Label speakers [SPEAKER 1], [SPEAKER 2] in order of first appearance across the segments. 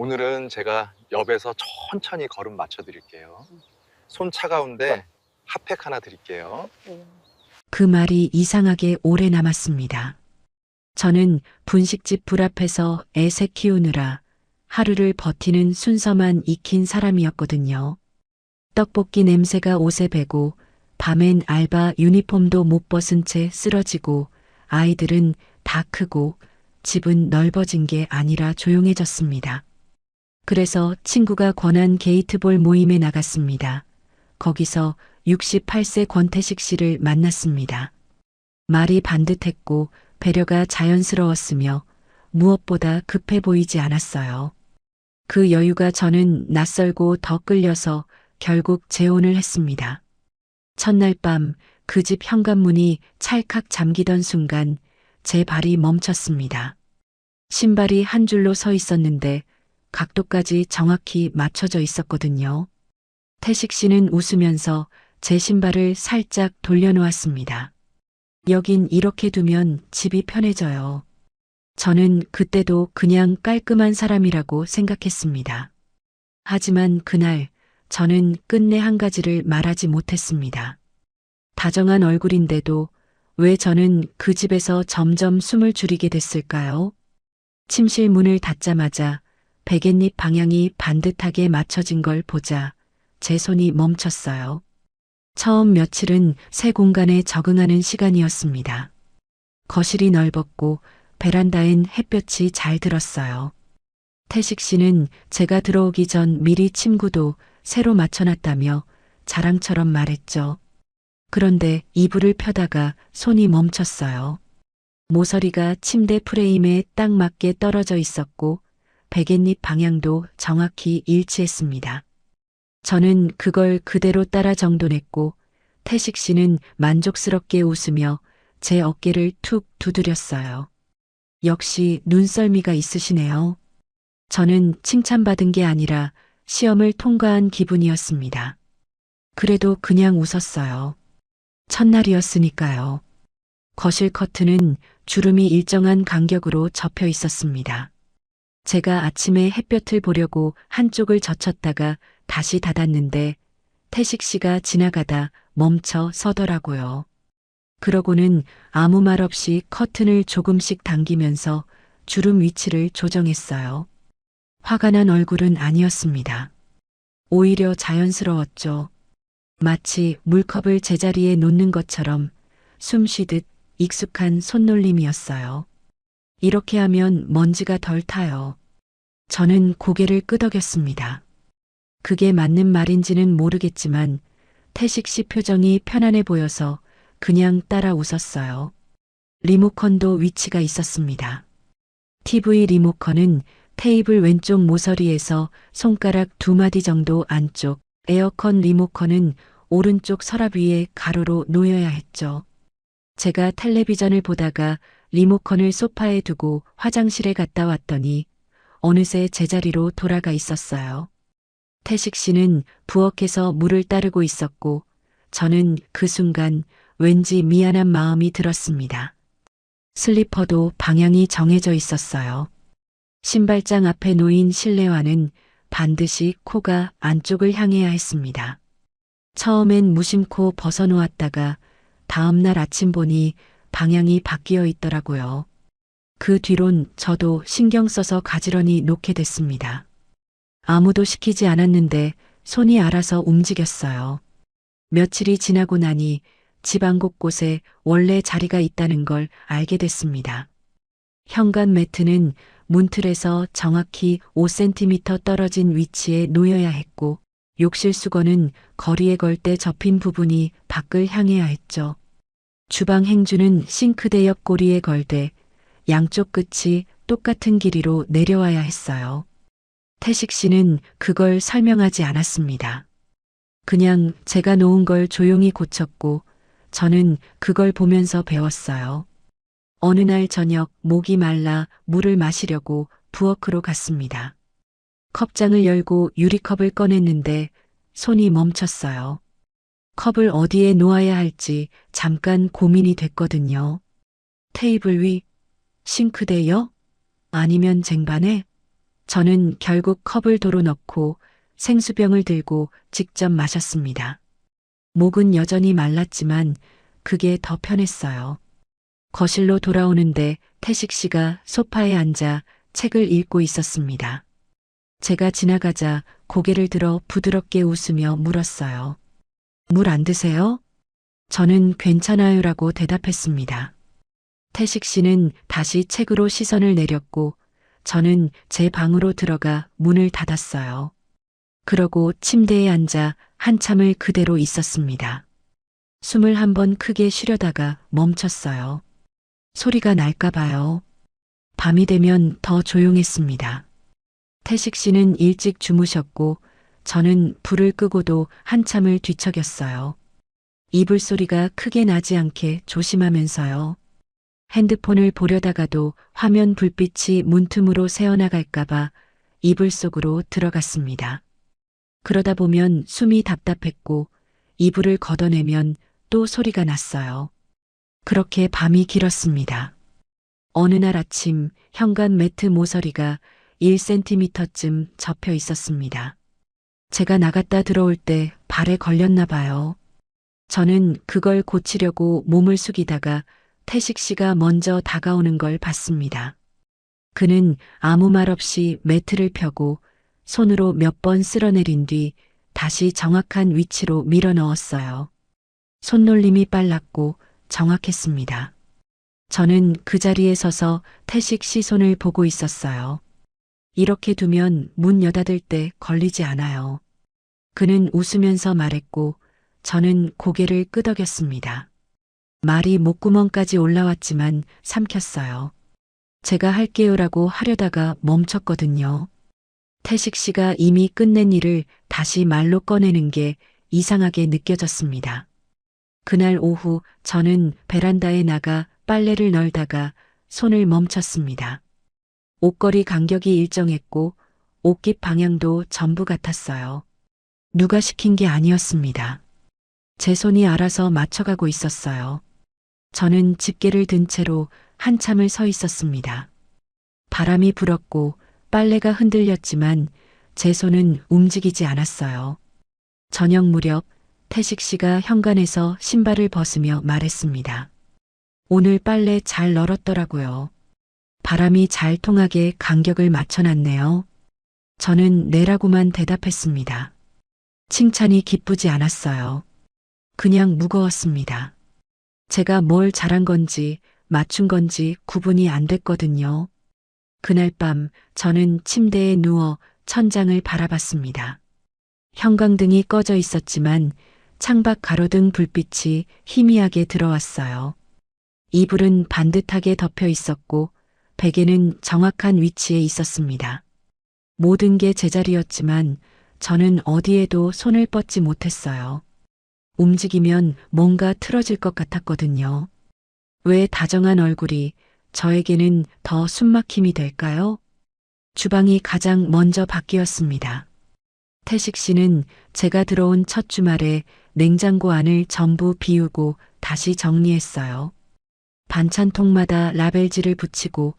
[SPEAKER 1] 오늘은 제가 옆에서 천천히 걸음 맞춰 드릴게요. 손 차가운데 핫팩 하나 드릴게요.
[SPEAKER 2] 그 말이 이상하게 오래 남았습니다. 저는 분식집 불 앞에서 애새 키우느라 하루를 버티는 순서만 익힌 사람이었거든요. 떡볶이 냄새가 옷에 배고 밤엔 알바 유니폼도 못 벗은 채 쓰러지고 아이들은 다 크고 집은 넓어진 게 아니라 조용해졌습니다. 그래서 친구가 권한 게이트볼 모임에 나갔습니다. 거기서 68세 권태식 씨를 만났습니다. 말이 반듯했고 배려가 자연스러웠으며 무엇보다 급해 보이지 않았어요. 그 여유가 저는 낯설고 더 끌려서 결국 재혼을 했습니다. 첫날 밤 그 집 현관문이 찰칵 잠기던 순간 제 발이 멈췄습니다. 신발이 한 줄로 서 있었는데 각도까지 정확히 맞춰져 있었거든요. 태식 씨는 웃으면서 제 신발을 살짝 돌려놓았습니다. 여긴 이렇게 두면 집이 편해져요. 저는 그때도 그냥 깔끔한 사람이라고 생각했습니다. 하지만 그날 저는 끝내 한 가지를 말하지 못했습니다. 다정한 얼굴인데도 왜 저는 그 집에서 점점 숨을 줄이게 됐을까요? 침실 문을 닫자마자 베갯잎 방향이 반듯하게 맞춰진 걸 보자 제 손이 멈췄어요. 처음 며칠은 새 공간에 적응하는 시간이었습니다. 거실이 넓었고 베란다엔 햇볕이 잘 들었어요. 태식 씨는 제가 들어오기 전 미리 침구도 새로 맞춰놨다며 자랑처럼 말했죠. 그런데 이불을 펴다가 손이 멈췄어요. 모서리가 침대 프레임에 딱 맞게 떨어져 있었고 베갯잎 방향도 정확히 일치했습니다. 저는 그걸 그대로 따라 정돈했고 태식 씨는 만족스럽게 웃으며 제 어깨를 툭 두드렸어요. 역시 눈썰미가 있으시네요. 저는 칭찬받은 게 아니라 시험을 통과한 기분이었습니다. 그래도 그냥 웃었어요. 첫날이었으니까요. 거실 커튼은 주름이 일정한 간격으로 접혀 있었습니다. 제가 아침에 햇볕을 보려고 한쪽을 젖혔다가 다시 닫았는데 태식 씨가 지나가다 멈춰 서더라고요. 그러고는 아무 말 없이 커튼을 조금씩 당기면서 주름 위치를 조정했어요. 화가 난 얼굴은 아니었습니다. 오히려 자연스러웠죠. 마치 물컵을 제자리에 놓는 것처럼 숨 쉬듯 익숙한 손놀림이었어요. 이렇게 하면 먼지가 덜 타요. 저는 고개를 끄덕였습니다. 그게 맞는 말인지는 모르겠지만 태식 씨 표정이 편안해 보여서 그냥 따라 웃었어요. 리모컨도 위치가 있었습니다. TV 리모컨은 테이블 왼쪽 모서리에서 손가락 2마디 정도 안쪽, 에어컨 리모컨은 오른쪽 서랍 위에 가로로 놓여야 했죠. 제가 텔레비전을 보다가 리모컨을 소파에 두고 화장실에 갔다 왔더니 어느새 제자리로 돌아가 있었어요. 태식 씨는 부엌에서 물을 따르고 있었고 저는 그 순간 왠지 미안한 마음이 들었습니다. 슬리퍼도 방향이 정해져 있었어요. 신발장 앞에 놓인 실내화는 반드시 코가 안쪽을 향해야 했습니다. 처음엔 무심코 벗어놓았다가 다음날 아침 보니 방향이 바뀌어 있더라고요. 그 뒤론 저도 신경 써서 가지런히 놓게 됐습니다. 아무도 시키지 않았는데 손이 알아서 움직였어요. 며칠이 지나고 나니 집안 곳곳에 원래 자리가 있다는 걸 알게 됐습니다. 현관 매트는 문틀에서 정확히 5cm 떨어진 위치에 놓여야 했고 욕실 수건은 거리에 걸 때 접힌 부분이 밖을 향해야 했죠. 주방 행주는 싱크대 옆 고리에 걸되 양쪽 끝이 똑같은 길이로 내려와야 했어요. 태식 씨는 그걸 설명하지 않았습니다. 그냥 제가 놓은 걸 조용히 고쳤고 저는 그걸 보면서 배웠어요. 어느 날 저녁 목이 말라 물을 마시려고 부엌으로 갔습니다. 컵장을 열고 유리컵을 꺼냈는데 손이 멈췄어요. 컵을 어디에 놓아야 할지 잠깐 고민이 됐거든요. 테이블 위, 싱크대요? 아니면 쟁반에? 저는 결국 컵을 도로 넣고 생수병을 들고 직접 마셨습니다. 목은 여전히 말랐지만 그게 더 편했어요. 거실로 돌아오는데 태식 씨가 소파에 앉아 책을 읽고 있었습니다. 제가 지나가자 고개를 들어 부드럽게 웃으며 물었어요. 물 안 드세요? 저는 괜찮아요라고 대답했습니다. 태식 씨는 다시 책으로 시선을 내렸고 저는 제 방으로 들어가 문을 닫았어요. 그러고 침대에 앉아 한참을 그대로 있었습니다. 숨을 한번 크게 쉬려다가 멈췄어요. 소리가 날까 봐요. 밤이 되면 더 조용했습니다. 태식 씨는 일찍 주무셨고 저는 불을 끄고도 한참을 뒤척였어요. 이불 소리가 크게 나지 않게 조심하면서요. 핸드폰을 보려다가도 화면 불빛이 문틈으로 새어나갈까봐 이불 속으로 들어갔습니다. 그러다 보면 숨이 답답했고 이불을 걷어내면 또 소리가 났어요. 그렇게 밤이 길었습니다. 어느 날 아침 현관 매트 모서리가 1cm쯤 접혀 있었습니다. 제가 나갔다 들어올 때 발에 걸렸나 봐요. 저는 그걸 고치려고 몸을 숙이다가 태식 씨가 먼저 다가오는 걸 봤습니다. 그는 아무 말 없이 매트를 펴고 손으로 몇 번 쓸어내린 뒤 다시 정확한 위치로 밀어 넣었어요. 손놀림이 빨랐고 정확했습니다. 저는 그 자리에 서서 태식 씨 손을 보고 있었어요. 이렇게 두면 문 여닫을 때 걸리지 않아요. 그는 웃으면서 말했고 저는 고개를 끄덕였습니다. 말이 목구멍까지 올라왔지만 삼켰어요. 제가 할게요라고 하려다가 멈췄거든요. 태식 씨가 이미 끝낸 일을 다시 말로 꺼내는 게 이상하게 느껴졌습니다. 그날 오후 저는 베란다에 나가 빨래를 널다가 손을 멈췄습니다. 옷걸이 간격이 일정했고 옷깃 방향도 전부 같았어요. 누가 시킨 게 아니었습니다. 제 손이 알아서 맞춰가고 있었어요. 저는 집게를 든 채로 한참을 서 있었습니다. 바람이 불었고 빨래가 흔들렸지만 제 손은 움직이지 않았어요. 저녁 무렵 태식 씨가 현관에서 신발을 벗으며 말했습니다. 오늘 빨래 잘 널었더라고요. 바람이 잘 통하게 간격을 맞춰놨네요. 저는 네라고만 대답했습니다. 칭찬이 기쁘지 않았어요. 그냥 무거웠습니다. 제가 뭘 잘한 건지 맞춘 건지 구분이 안 됐거든요. 그날 밤 저는 침대에 누워 천장을 바라봤습니다. 형광등이 꺼져 있었지만 창밖 가로등 불빛이 희미하게 들어왔어요. 이불은 반듯하게 덮여 있었고 베개는 정확한 위치에 있었습니다. 모든 게 제자리였지만 저는 어디에도 손을 뻗지 못했어요. 움직이면 뭔가 틀어질 것 같았거든요. 왜 다정한 얼굴이 저에게는 더 숨막힘이 될까요? 주방이 가장 먼저 바뀌었습니다. 태식 씨는 제가 들어온 첫 주말에 냉장고 안을 전부 비우고 다시 정리했어요. 반찬통마다 라벨지를 붙이고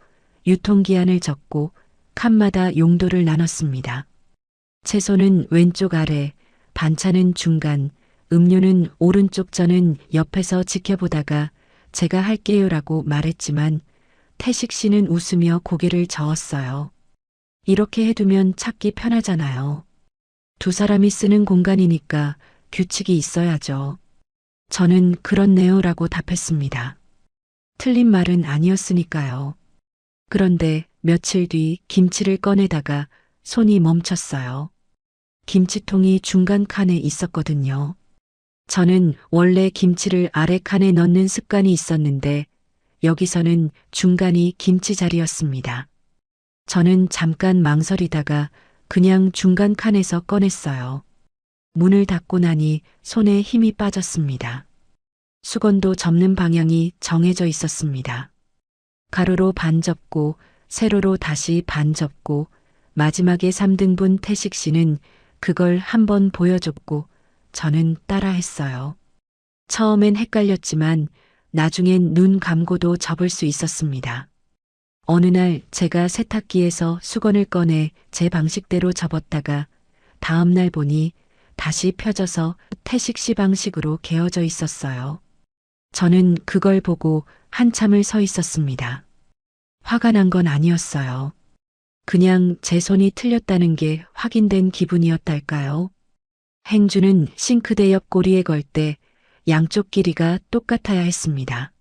[SPEAKER 2] 유통기한을 적고 칸마다 용도를 나눴습니다. 채소는 왼쪽 아래, 반찬은 중간, 음료는 오른쪽. 저는 옆에서 지켜보다가 제가 할게요라고 말했지만 태식 씨는 웃으며 고개를 저었어요. 이렇게 해두면 찾기 편하잖아요. 두 사람이 쓰는 공간이니까 규칙이 있어야죠. 저는 그렇네요라고 답했습니다. 틀린 말은 아니었으니까요. 그런데 며칠 뒤 김치를 꺼내다가 손이 멈췄어요. 김치통이 중간 칸에 있었거든요. 저는 원래 김치를 아래 칸에 넣는 습관이 있었는데 여기서는 중간이 김치 자리였습니다. 저는 잠깐 망설이다가 그냥 중간 칸에서 꺼냈어요. 문을 닫고 나니 손에 힘이 빠졌습니다. 수건도 접는 방향이 정해져 있었습니다. 가로로 반 접고 세로로 다시 반 접고 마지막에 3등분. 태식 씨는 그걸 한번 보여줬고 저는 따라했어요. 처음엔 헷갈렸지만 나중엔 눈 감고도 접을 수 있었습니다. 어느 날 제가 세탁기에서 수건을 꺼내 제 방식대로 접었다가 다음 날 보니 다시 펴져서 태식 씨 방식으로 개어져 있었어요. 저는 그걸 보고 한참을 서 있었습니다. 화가 난 건 아니었어요. 그냥 제 손이 틀렸다는 게 확인된 기분이었달까요? 행주는 싱크대 옆 고리에 걸 때 양쪽 길이가 똑같아야 했습니다.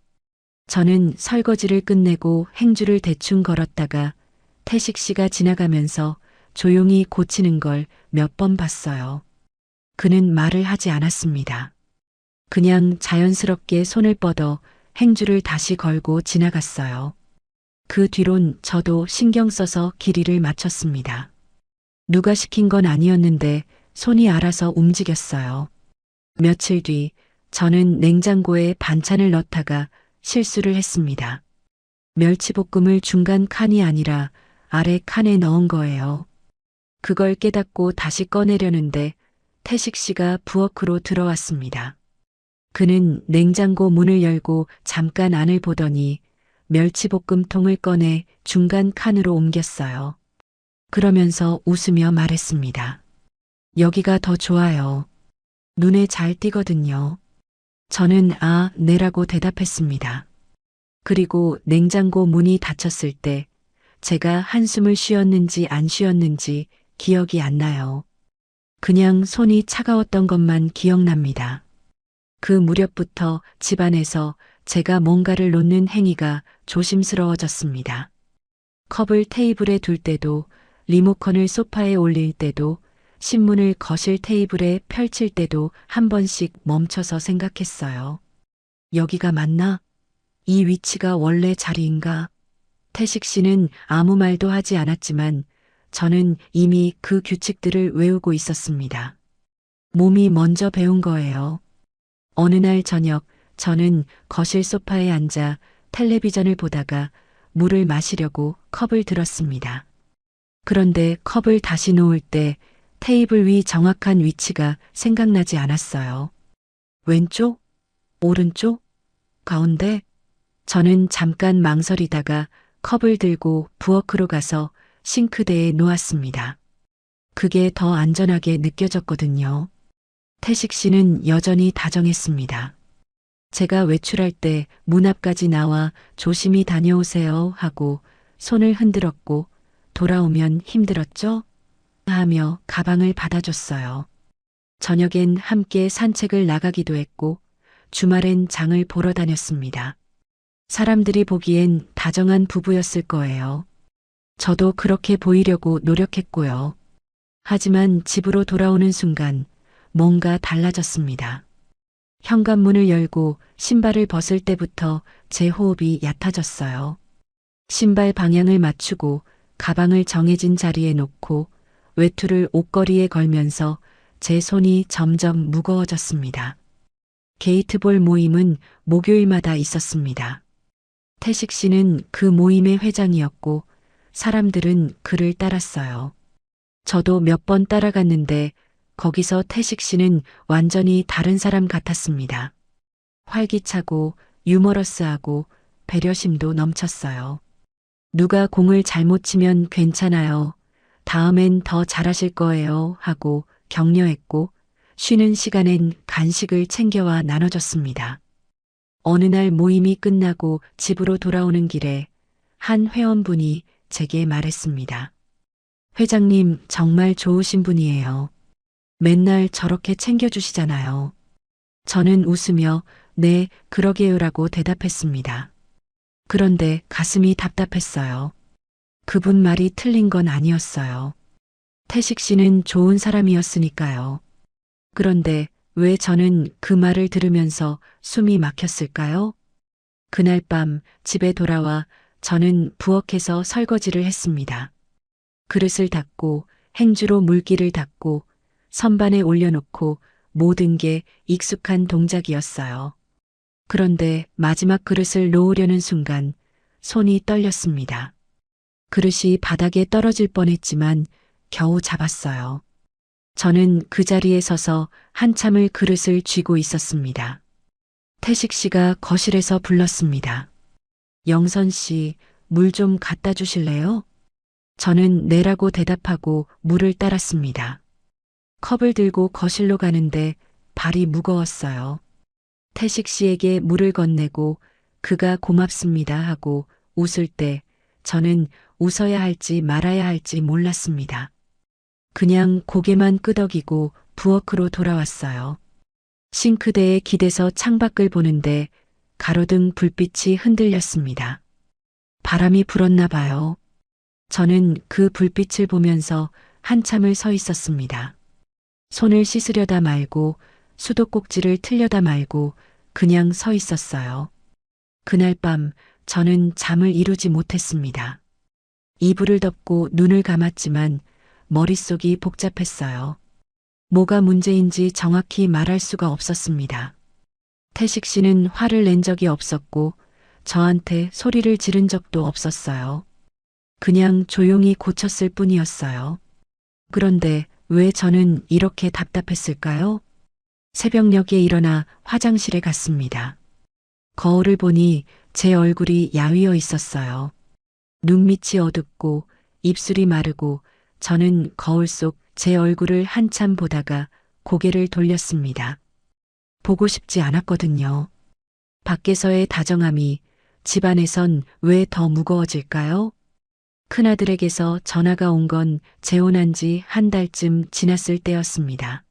[SPEAKER 2] 저는 설거지를 끝내고 행주를 대충 걸었다가 태식 씨가 지나가면서 조용히 고치는 걸 몇 번 봤어요. 그는 말을 하지 않았습니다. 그냥 자연스럽게 손을 뻗어 행주를 다시 걸고 지나갔어요. 그 뒤론 저도 신경 써서 길이를 맞췄습니다. 누가 시킨 건 아니었는데 손이 알아서 움직였어요. 며칠 뒤 저는 냉장고에 반찬을 넣다가 실수를 했습니다. 멸치볶음을 중간 칸이 아니라 아래 칸에 넣은 거예요. 그걸 깨닫고 다시 꺼내려는데 태식 씨가 부엌으로 들어왔습니다. 그는 냉장고 문을 열고 잠깐 안을 보더니 멸치볶음통을 꺼내 중간 칸으로 옮겼어요. 그러면서 웃으며 말했습니다. 여기가 더 좋아요. 눈에 잘 띄거든요. 저는 네라고 대답했습니다. 그리고 냉장고 문이 닫혔을 때 제가 한숨을 쉬었는지 안 쉬었는지 기억이 안 나요. 그냥 손이 차가웠던 것만 기억납니다. 그 무렵부터 집안에서 제가 뭔가를 놓는 행위가 조심스러워졌습니다. 컵을 테이블에 둘 때도, 리모컨을 소파에 올릴 때도, 신문을 거실 테이블에 펼칠 때도 한 번씩 멈춰서 생각했어요. 여기가 맞나? 이 위치가 원래 자리인가? 태식 씨는 아무 말도 하지 않았지만 저는 이미 그 규칙들을 외우고 있었습니다. 몸이 먼저 배운 거예요. 어느 날 저녁 저는 거실 소파에 앉아 텔레비전을 보다가 물을 마시려고 컵을 들었습니다. 그런데 컵을 다시 놓을 때 테이블 위 정확한 위치가 생각나지 않았어요. 왼쪽? 오른쪽? 가운데? 저는 잠깐 망설이다가 컵을 들고 부엌으로 가서 싱크대에 놓았습니다. 그게 더 안전하게 느껴졌거든요. 태식 씨는 여전히 다정했습니다. 제가 외출할 때 문 앞까지 나와 조심히 다녀오세요 하고 손을 흔들었고 돌아오면 힘들었죠? 하며 가방을 받아줬어요. 저녁엔 함께 산책을 나가기도 했고 주말엔 장을 보러 다녔습니다. 사람들이 보기엔 다정한 부부였을 거예요. 저도 그렇게 보이려고 노력했고요. 하지만 집으로 돌아오는 순간 뭔가 달라졌습니다. 현관문을 열고 신발을 벗을 때부터 제 호흡이 얕아졌어요. 신발 방향을 맞추고 가방을 정해진 자리에 놓고 외투를 옷걸이에 걸면서 제 손이 점점 무거워졌습니다. 게이트볼 모임은 목요일마다 있었습니다. 태식 씨는 그 모임의 회장이었고 사람들은 그를 따랐어요. 저도 몇 번 따라갔는데 거기서 태식 씨는 완전히 다른 사람 같았습니다. 활기차고 유머러스하고 배려심도 넘쳤어요. 누가 공을 잘못 치면 괜찮아요. 다음엔 더 잘하실 거예요 하고 격려했고 쉬는 시간엔 간식을 챙겨와 나눠줬습니다. 어느 날 모임이 끝나고 집으로 돌아오는 길에 한 회원분이 제게 말했습니다. 회장님 정말 좋으신 분이에요. 맨날 저렇게 챙겨주시잖아요. 저는 웃으며 네, 그러게요라고 대답했습니다. 그런데 가슴이 답답했어요. 그분 말이 틀린 건 아니었어요. 태식 씨는 좋은 사람이었으니까요. 그런데 왜 저는 그 말을 들으면서 숨이 막혔을까요? 그날 밤 집에 돌아와 저는 부엌에서 설거지를 했습니다. 그릇을 닦고 행주로 물기를 닦고 선반에 올려놓고 모든 게 익숙한 동작이었어요. 그런데 마지막 그릇을 놓으려는 순간 손이 떨렸습니다. 그릇이 바닥에 떨어질 뻔했지만 겨우 잡았어요. 저는 그 자리에 서서 한참을 그릇을 쥐고 있었습니다. 태식 씨가 거실에서 불렀습니다. 영선 씨, 물 좀 갖다 주실래요? 저는 네라고 대답하고 물을 따랐습니다. 컵을 들고 거실로 가는데 발이 무거웠어요. 태식 씨에게 물을 건네고 그가 고맙습니다 하고 웃을 때 저는 웃어야 할지 말아야 할지 몰랐습니다. 그냥 고개만 끄덕이고 부엌으로 돌아왔어요. 싱크대에 기대서 창밖을 보는데 가로등 불빛이 흔들렸습니다. 바람이 불었나 봐요. 저는 그 불빛을 보면서 한참을 서 있었습니다. 손을 씻으려다 말고 수도꼭지를 틀려다 말고 그냥 서 있었어요. 그날 밤 저는 잠을 이루지 못했습니다. 이불을 덮고 눈을 감았지만 머릿속이 복잡했어요. 뭐가 문제인지 정확히 말할 수가 없었습니다. 태식 씨는 화를 낸 적이 없었고 저한테 소리를 지른 적도 없었어요. 그냥 조용히 고쳤을 뿐이었어요. 그런데 왜 저는 이렇게 답답했을까요? 새벽녘에 일어나 화장실에 갔습니다. 거울을 보니 제 얼굴이 야위어 있었어요. 눈밑이 어둡고 입술이 마르고 저는 거울 속 제 얼굴을 한참 보다가 고개를 돌렸습니다. 보고 싶지 않았거든요. 밖에서의 다정함이 집안에선 왜 더 무거워질까요? 큰아들에게서 전화가 온 건 재혼한 지 한 달쯤 지났을 때였습니다.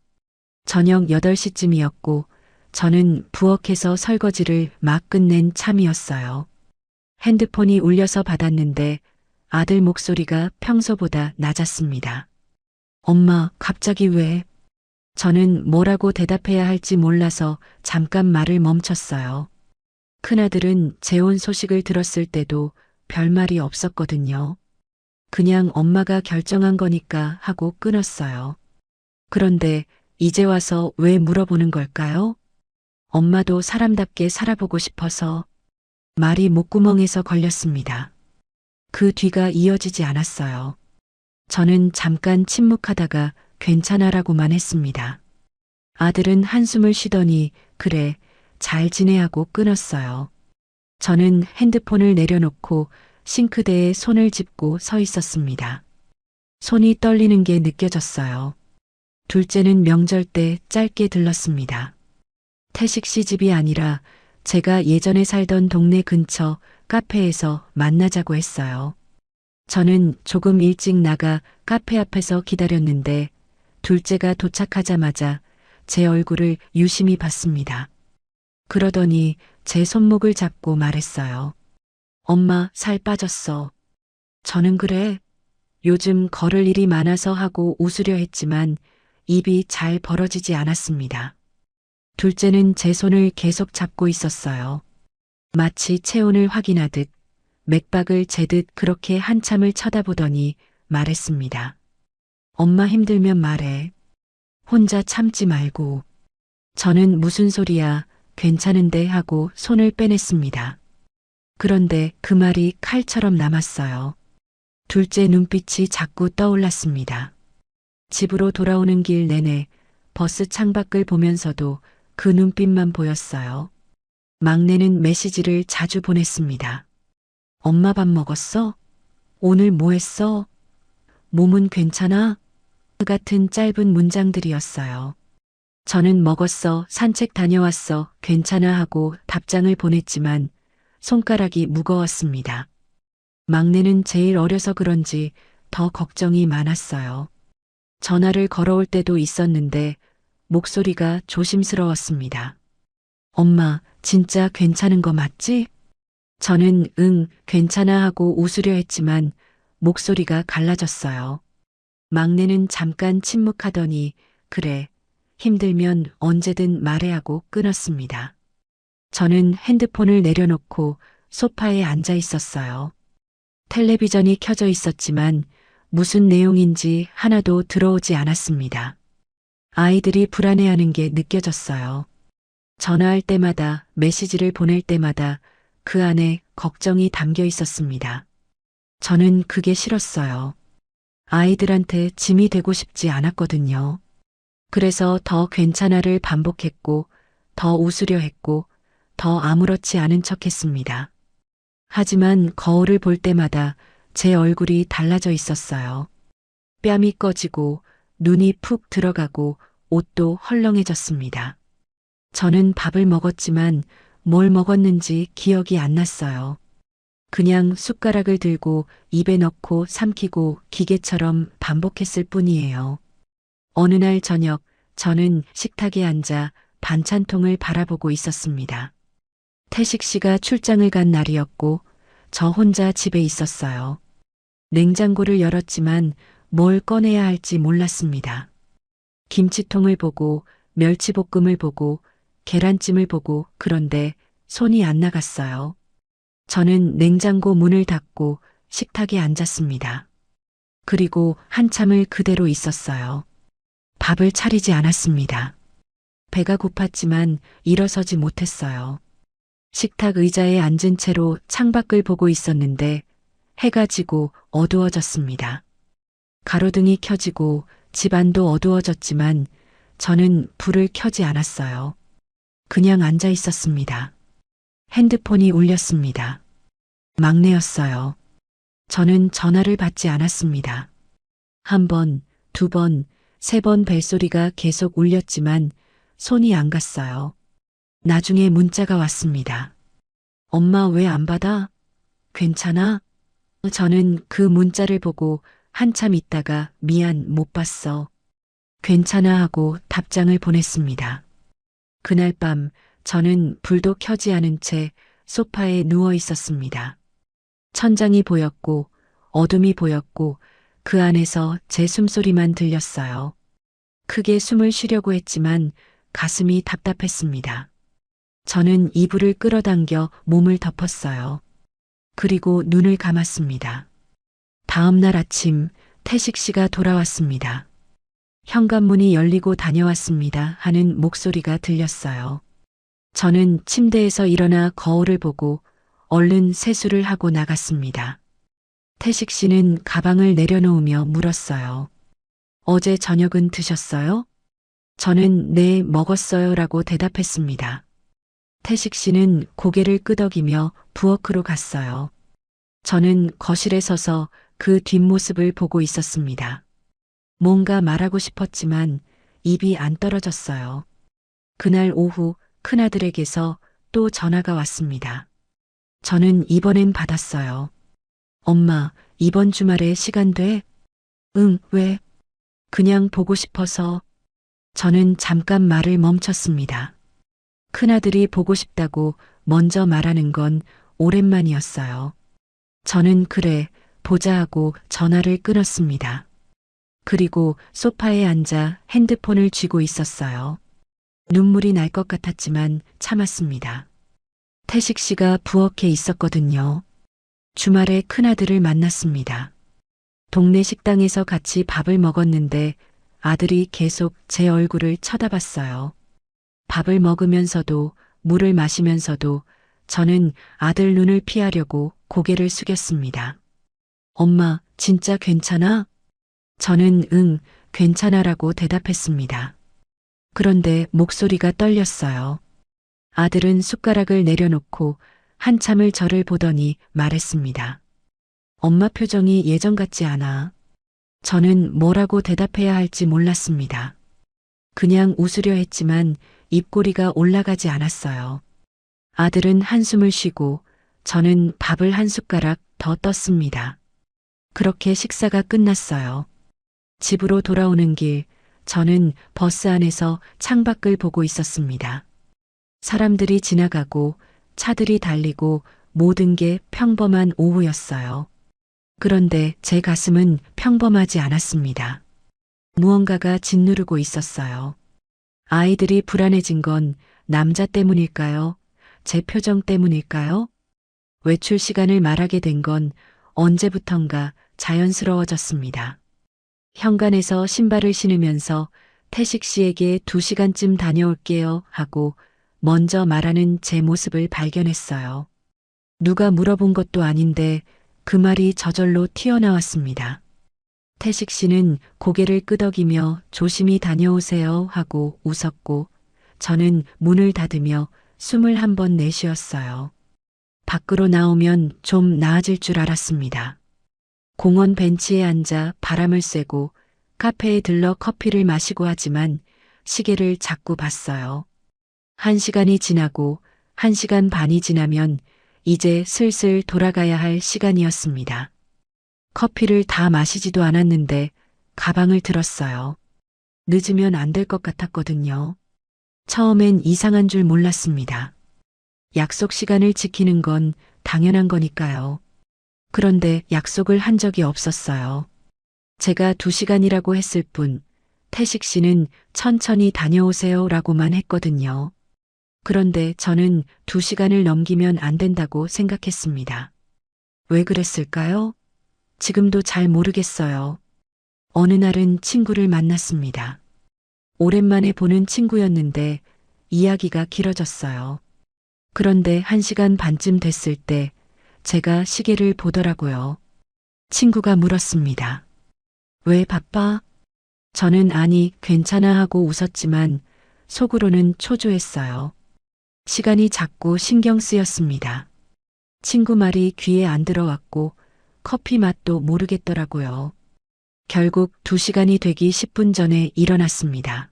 [SPEAKER 2] 저녁 8시쯤이었고 저는 부엌에서 설거지를 막 끝낸 참이었어요. 핸드폰이 울려서 받았는데 아들 목소리가 평소보다 낮았습니다. 엄마, 갑자기 왜? 저는 뭐라고 대답해야 할지 몰라서 잠깐 말을 멈췄어요. 큰아들은 재혼 소식을 들었을 때도 별말이 없었거든요. 그냥 엄마가 결정한 거니까 하고 끊었어요. 그런데 이제 와서 왜 물어보는 걸까요? 엄마도 사람답게 살아보고 싶어서. 말이 목구멍에서 걸렸습니다. 그 뒤가 이어지지 않았어요. 저는 잠깐 침묵하다가 괜찮아라고만 했습니다. 아들은 한숨을 쉬더니 그래, 잘 지내 하고 끊었어요. 저는 핸드폰을 내려놓고 싱크대에 손을 짚고 서 있었습니다. 손이 떨리는 게 느껴졌어요. 둘째는 명절 때 짧게 들렀습니다. 태식 씨 집이 아니라 제가 예전에 살던 동네 근처 카페에서 만나자고 했어요. 저는 조금 일찍 나가 카페 앞에서 기다렸는데 둘째가 도착하자마자 제 얼굴을 유심히 봤습니다. 그러더니 제 손목을 잡고 말했어요. 엄마, 살 빠졌어. 저는 그래. 요즘 걸을 일이 많아서 하고 웃으려 했지만 입이 잘 벌어지지 않았습니다. 둘째는 제 손을 계속 잡고 있었어요. 마치 체온을 확인하듯 맥박을 재듯 그렇게 한참을 쳐다보더니 말했습니다. 엄마 힘들면 말해. 혼자 참지 말고. 저는 무슨 소리야, 괜찮은데 하고 손을 빼냈습니다. 그런데 그 말이 칼처럼 남았어요. 둘째 눈빛이 자꾸 떠올랐습니다. 집으로 돌아오는 길 내내 버스 창밖을 보면서도 그 눈빛만 보였어요. 막내는 메시지를 자주 보냈습니다. 엄마 밥 먹었어? 오늘 뭐 했어? 몸은 괜찮아? 그 같은 짧은 문장들이었어요. 저는 먹었어, 산책 다녀왔어, 괜찮아 하고 답장을 보냈지만 손가락이 무거웠습니다. 막내는 제일 어려서 그런지 더 걱정이 많았어요. 전화를 걸어올 때도 있었는데 목소리가 조심스러웠습니다. 엄마, 진짜 괜찮은 거 맞지? 저는 응, 괜찮아 하고 웃으려 했지만 목소리가 갈라졌어요. 막내는 잠깐 침묵하더니 그래, 힘들면 언제든 말해 하고 끊었습니다. 저는 핸드폰을 내려놓고 소파에 앉아 있었어요. 텔레비전이 켜져 있었지만 무슨 내용인지 하나도 들어오지 않았습니다. 아이들이 불안해하는 게 느껴졌어요. 전화할 때마다 메시지를 보낼 때마다 그 안에 걱정이 담겨 있었습니다. 저는 그게 싫었어요. 아이들한테 짐이 되고 싶지 않았거든요. 그래서 더 괜찮아를 반복했고, 더 웃으려 했고, 더 아무렇지 않은 척 했습니다. 하지만 거울을 볼 때마다 제 얼굴이 달라져 있었어요. 뺨이 꺼지고 눈이 푹 들어가고 옷도 헐렁해졌습니다. 저는 밥을 먹었지만 뭘 먹었는지 기억이 안 났어요. 그냥 숟가락을 들고 입에 넣고 삼키고 기계처럼 반복했을 뿐이에요. 어느 날 저녁, 저는 식탁에 앉아 반찬통을 바라보고 있었습니다. 태식 씨가 출장을 간 날이었고 저 혼자 집에 있었어요. 냉장고를 열었지만 뭘 꺼내야 할지 몰랐습니다. 김치통을 보고 멸치볶음을 보고 계란찜을 보고 그런데 손이 안 나갔어요. 저는 냉장고 문을 닫고 식탁에 앉았습니다. 그리고 한참을 그대로 있었어요. 밥을 차리지 않았습니다. 배가 고팠지만 일어서지 못했어요. 식탁 의자에 앉은 채로 창밖을 보고 있었는데 해가 지고 어두워졌습니다. 가로등이 켜지고 집안도 어두워졌지만 저는 불을 켜지 않았어요. 그냥 앉아 있었습니다. 핸드폰이 울렸습니다. 막내였어요. 저는 전화를 받지 않았습니다. 한 번, 두 번, 세 번 벨소리가 계속 울렸지만 손이 안 갔어요. 나중에 문자가 왔습니다. 엄마 왜 안 받아? 괜찮아? 저는 그 문자를 보고 한참 있다가 미안 못 봤어. 괜찮아 하고 답장을 보냈습니다. 그날 밤 저는 불도 켜지 않은 채 소파에 누워 있었습니다. 천장이 보였고 어둠이 보였고 그 안에서 제 숨소리만 들렸어요. 크게 숨을 쉬려고 했지만 가슴이 답답했습니다. 저는 이불을 끌어당겨 몸을 덮었어요. 그리고 눈을 감았습니다. 다음 날 아침 태식 씨가 돌아왔습니다. 현관문이 열리고 다녀왔습니다 하는 목소리가 들렸어요. 저는 침대에서 일어나 거울을 보고 얼른 세수를 하고 나갔습니다. 태식 씨는 가방을 내려놓으며 물었어요. 어제 저녁은 드셨어요? 저는 네, 먹었어요 라고 대답했습니다. 태식 씨는 고개를 끄덕이며 부엌으로 갔어요. 저는 거실에 서서 그 뒷모습을 보고 있었습니다. 뭔가 말하고 싶었지만 입이 안 떨어졌어요. 그날 오후 큰아들에게서 또 전화가 왔습니다. 저는 이번엔 받았어요. 엄마, 이번 주말에 시간 돼? 응, 왜? 그냥 보고 싶어서. 저는 잠깐 말을 멈췄습니다. 큰아들이 보고 싶다고 먼저 말하는 건 오랜만이었어요. 저는 그래, 보자 하고 전화를 끊었습니다. 그리고 소파에 앉아 핸드폰을 쥐고 있었어요. 눈물이 날 것 같았지만 참았습니다. 태식 씨가 부엌에 있었거든요. 주말에 큰아들을 만났습니다. 동네 식당에서 같이 밥을 먹었는데 아들이 계속 제 얼굴을 쳐다봤어요. 밥을 먹으면서도 물을 마시면서도 저는 아들 눈을 피하려고 고개를 숙였습니다. 엄마, 진짜 괜찮아? 저는 응, 괜찮아라고 대답했습니다. 그런데 목소리가 떨렸어요. 아들은 숟가락을 내려놓고 한참을 저를 보더니 말했습니다. 엄마 표정이 예전 같지 않아. 저는 뭐라고 대답해야 할지 몰랐습니다. 그냥 웃으려 했지만 입꼬리가 올라가지 않았어요. 아들은 한숨을 쉬고 저는 밥을 한 숟가락 더 떴습니다. 그렇게 식사가 끝났어요. 집으로 돌아오는 길, 저는 버스 안에서 창밖을 보고 있었습니다. 사람들이 지나가고 차들이 달리고 모든 게 평범한 오후였어요. 그런데 제 가슴은 평범하지 않았습니다. 무언가가 짓누르고 있었어요. 아이들이 불안해진 건 남자 때문일까요? 제 표정 때문일까요? 외출 시간을 말하게 된 건 언제부턴가 자연스러워졌습니다. 현관에서 신발을 신으면서 태식 씨에게 2시간쯤 다녀올게요 하고 먼저 말하는 제 모습을 발견했어요. 누가 물어본 것도 아닌데 그 말이 저절로 튀어나왔습니다. 태식 씨는 고개를 끄덕이며 조심히 다녀오세요 하고 웃었고 저는 문을 닫으며 숨을 한 번 내쉬었어요. 밖으로 나오면 좀 나아질 줄 알았습니다. 공원 벤치에 앉아 바람을 쐬고 카페에 들러 커피를 마시고 하지만 시계를 자꾸 봤어요. 1시간이 지나고 1시간 반이 지나면 이제 슬슬 돌아가야 할 시간이었습니다. 커피를 다 마시지도 않았는데 가방을 들었어요. 늦으면 안 될 것 같았거든요. 처음엔 이상한 줄 몰랐습니다. 약속 시간을 지키는 건 당연한 거니까요. 그런데 약속을 한 적이 없었어요. 제가 2시간이라고 했을 뿐 태식 씨는 천천히 다녀오세요 라고만 했거든요. 그런데 저는 2시간을 넘기면 안 된다고 생각했습니다. 왜 그랬을까요? 지금도 잘 모르겠어요. 어느 날은 친구를 만났습니다. 오랜만에 보는 친구였는데 이야기가 길어졌어요. 그런데 1시간 반쯤 됐을 때 제가 시계를 보더라고요. 친구가 물었습니다. 왜 바빠? 저는 아니, 괜찮아 하고 웃었지만 속으로는 초조했어요. 시간이 자꾸 신경 쓰였습니다. 친구 말이 귀에 안 들어왔고 커피 맛도 모르겠더라고요. 결국 2시간이 되기 10분 전에 일어났습니다.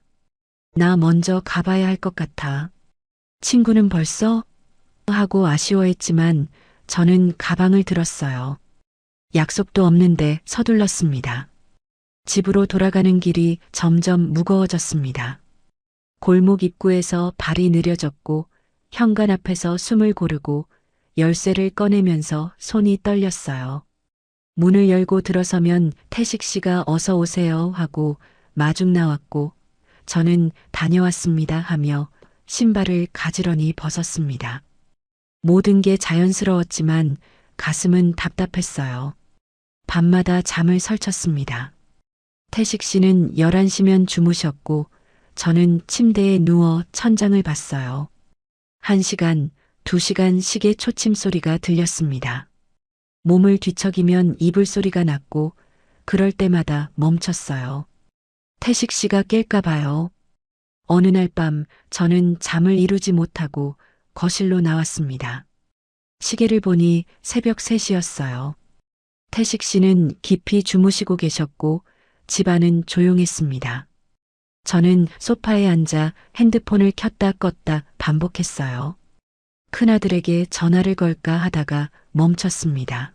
[SPEAKER 2] 나 먼저 가봐야 할 것 같아. 친구는 벌써? 하고 아쉬워했지만 저는 가방을 들었어요. 약속도 없는데 서둘렀습니다. 집으로 돌아가는 길이 점점 무거워졌습니다. 골목 입구에서 발이 느려졌고 현관 앞에서 숨을 고르고 열쇠를 꺼내면서 손이 떨렸어요. 문을 열고 들어서면 태식 씨가 어서 오세요 하고 마중 나왔고 저는 다녀왔습니다 하며 신발을 가지런히 벗었습니다. 모든 게 자연스러웠지만 가슴은 답답했어요. 밤마다 잠을 설쳤습니다. 태식 씨는 11시면 주무셨고 저는 침대에 누워 천장을 봤어요. 1시간, 2시간 시계 초침 소리가 들렸습니다. 몸을 뒤척이면 이불 소리가 났고 그럴 때마다 멈췄어요. 태식 씨가 깰까 봐요. 어느 날 밤 저는 잠을 이루지 못하고 거실로 나왔습니다. 시계를 보니 새벽 3시였어요. 태식 씨는 깊이 주무시고 계셨고 집안은 조용했습니다. 저는 소파에 앉아 핸드폰을 켰다 껐다 반복했어요. 큰아들에게 전화를 걸까 하다가 멈췄습니다.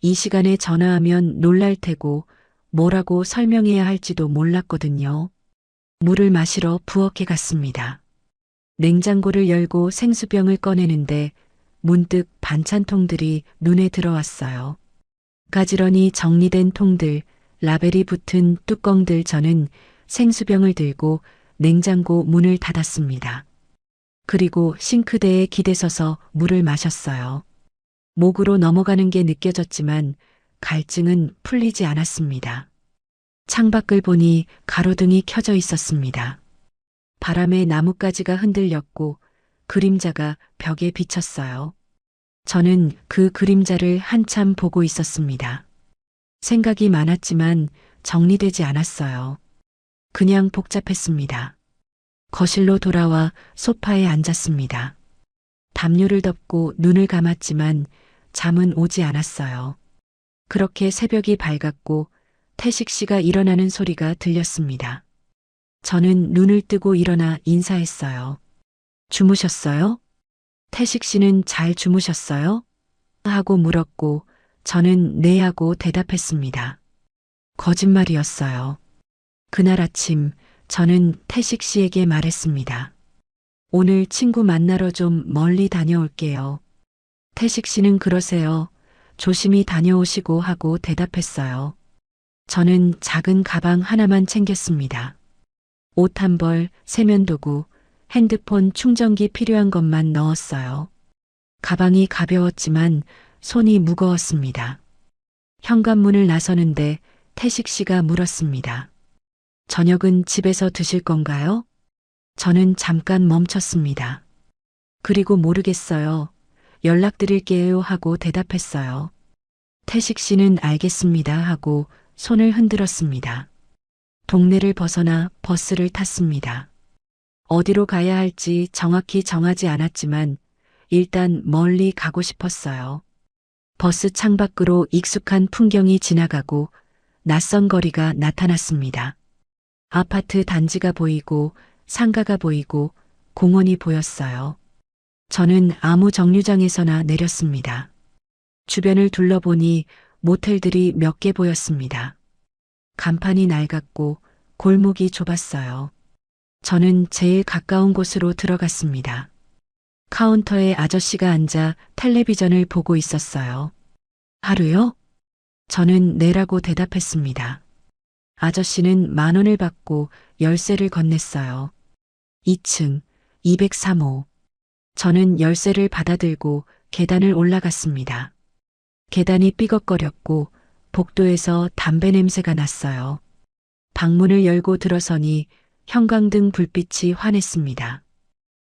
[SPEAKER 2] 이 시간에 전화하면 놀랄 테고 뭐라고 설명해야 할지도 몰랐거든요. 물을 마시러 부엌에 갔습니다. 냉장고를 열고 생수병을 꺼내는데 문득 반찬통들이 눈에 들어왔어요. 가지런히 정리된 통들, 라벨이 붙은 뚜껑들. 저는 생수병을 들고 냉장고 문을 닫았습니다. 그리고 싱크대에 기대서서 물을 마셨어요. 목으로 넘어가는 게 느껴졌지만 갈증은 풀리지 않았습니다. 창밖을 보니 가로등이 켜져 있었습니다. 바람에 나뭇가지가 흔들렸고 그림자가 벽에 비쳤어요. 저는 그 그림자를 한참 보고 있었습니다. 생각이 많았지만 정리되지 않았어요. 그냥 복잡했습니다. 거실로 돌아와 소파에 앉았습니다. 담요를 덮고 눈을 감았지만 잠은 오지 않았어요. 그렇게 새벽이 밝았고 태식 씨가 일어나는 소리가 들렸습니다. 저는 눈을 뜨고 일어나 인사했어요. 주무셨어요? 태식 씨는 잘 주무셨어요? 하고 물었고 저는 네 하고 대답했습니다. 거짓말이었어요. 그날 아침 저는 태식 씨에게 말했습니다. 오늘 친구 만나러 좀 멀리 다녀올게요. 태식 씨는 그러세요. 조심히 다녀오시고 하고 대답했어요. 저는 작은 가방 하나만 챙겼습니다. 옷 한 벌, 세면도구, 핸드폰 충전기 필요한 것만 넣었어요. 가방이 가벼웠지만 손이 무거웠습니다. 현관문을 나서는데 태식 씨가 물었습니다. 저녁은 집에서 드실 건가요? 저는 잠깐 멈췄습니다. 그리고 모르겠어요. 연락드릴게요 하고 대답했어요. 태식 씨는 알겠습니다 하고 손을 흔들었습니다. 동네를 벗어나 버스를 탔습니다. 어디로 가야 할지 정확히 정하지 않았지만 일단 멀리 가고 싶었어요. 버스 창밖으로 익숙한 풍경이 지나가고 낯선 거리가 나타났습니다. 아파트 단지가 보이고 상가가 보이고 공원이 보였어요. 저는 아무 정류장에서나 내렸습니다. 주변을 둘러보니 모텔들이 몇 개 보였습니다. 간판이 낡았고 골목이 좁았어요. 저는 제일 가까운 곳으로 들어갔습니다. 카운터에 아저씨가 앉아 텔레비전을 보고 있었어요. 하루요? 저는 네라고 대답했습니다. 아저씨는 10,000원을 받고 열쇠를 건넸어요. 2층 203호. 저는 열쇠를 받아들고 계단을 올라갔습니다. 계단이 삐걱거렸고 복도에서 담배 냄새가 났어요. 방문을 열고 들어서니 형광등 불빛이 환했습니다.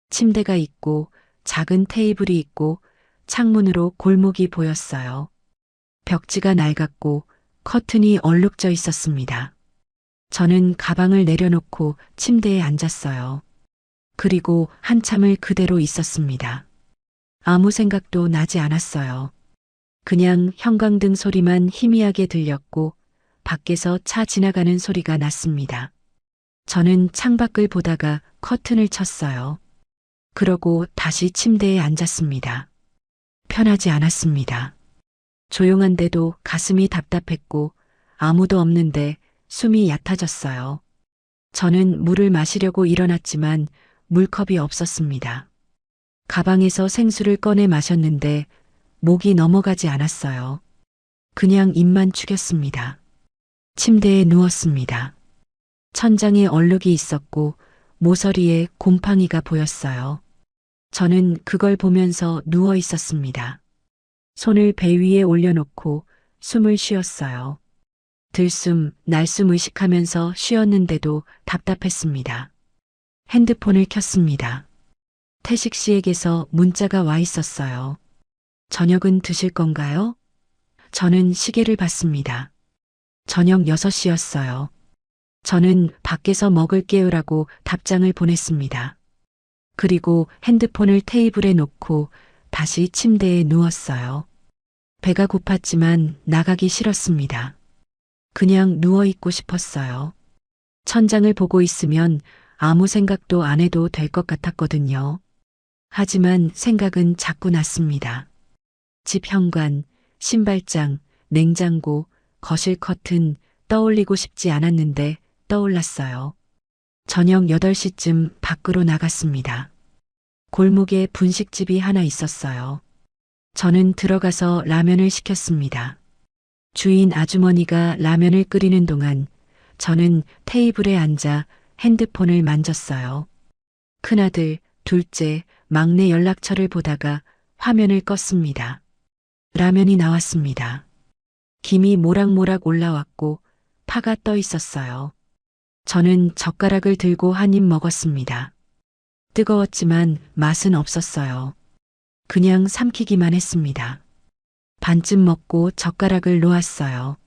[SPEAKER 2] 침대가 있고 작은 테이블이 있고 창문으로 골목이 보였어요. 벽지가 낡았고 커튼이 얼룩져 있었습니다. 저는 가방을 내려놓고 침대에 앉았어요. 그리고 한참을 그대로 있었습니다. 아무 생각도 나지 않았어요. 그냥 형광등 소리만 희미하게 들렸고 밖에서 차 지나가는 소리가 났습니다. 저는 창밖을 보다가 커튼을 쳤어요. 그러고 다시 침대에 앉았습니다. 편하지 않았습니다. 조용한데도 가슴이 답답했고 아무도 없는데 숨이 얕아졌어요. 저는 물을 마시려고 일어났지만 물컵이 없었습니다. 가방에서 생수를 꺼내 마셨는데 목이 넘어가지 않았어요. 그냥 입만 죽였습니다. 침대에 누웠습니다. 천장에 얼룩이 있었고 모서리에 곰팡이가 보였어요. 저는 그걸 보면서 누워 있었습니다. 손을 배 위에 올려놓고 숨을 쉬었어요. 들숨, 날숨 의식하면서 쉬었는데도 답답했습니다. 핸드폰을 켰습니다. 태식 씨에게서 문자가 와 있었어요. 저녁은 드실 건가요? 저는 시계를 봤습니다. 저녁 6시였어요. 저는 밖에서 먹을게요라고 답장을 보냈습니다. 그리고 핸드폰을 테이블에 놓고 다시 침대에 누웠어요. 배가 고팠지만 나가기 싫었습니다. 그냥 누워있고 싶었어요. 천장을 보고 있으면 아무 생각도 안 해도 될 것 같았거든요. 하지만 생각은 자꾸 났습니다. 집 현관, 신발장, 냉장고, 거실 커튼 떠올리고 싶지 않았는데 떠올랐어요. 저녁 8시쯤 밖으로 나갔습니다. 골목에 분식집이 하나 있었어요. 저는 들어가서 라면을 시켰습니다. 주인 아주머니가 라면을 끓이는 동안 저는 테이블에 앉아 핸드폰을 만졌어요. 큰아들, 둘째, 막내 연락처를 보다가 화면을 껐습니다. 라면이 나왔습니다. 김이 모락모락 올라왔고 파가 떠 있었어요. 저는 젓가락을 들고 한 입 먹었습니다. 뜨거웠지만 맛은 없었어요. 그냥 삼키기만 했습니다. 반쯤 먹고 젓가락을 놓았어요.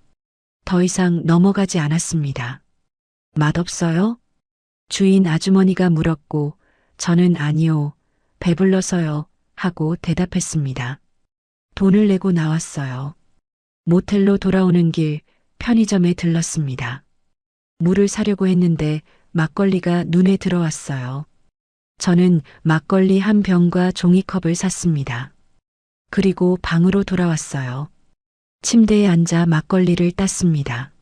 [SPEAKER 2] 더 이상 넘어가지 않았습니다. 맛없어요? 주인 아주머니가 물었고 저는 아니요, 배불러서요 하고 대답했습니다. 돈을 내고 나왔어요. 모텔로 돌아오는 길 편의점에 들렀습니다. 물을 사려고 했는데 막걸리가 눈에 들어왔어요. 저는 막걸리 한 병과 종이컵을 샀습니다. 그리고 방으로 돌아왔어요. 침대에 앉아 막걸리를 땄습니다.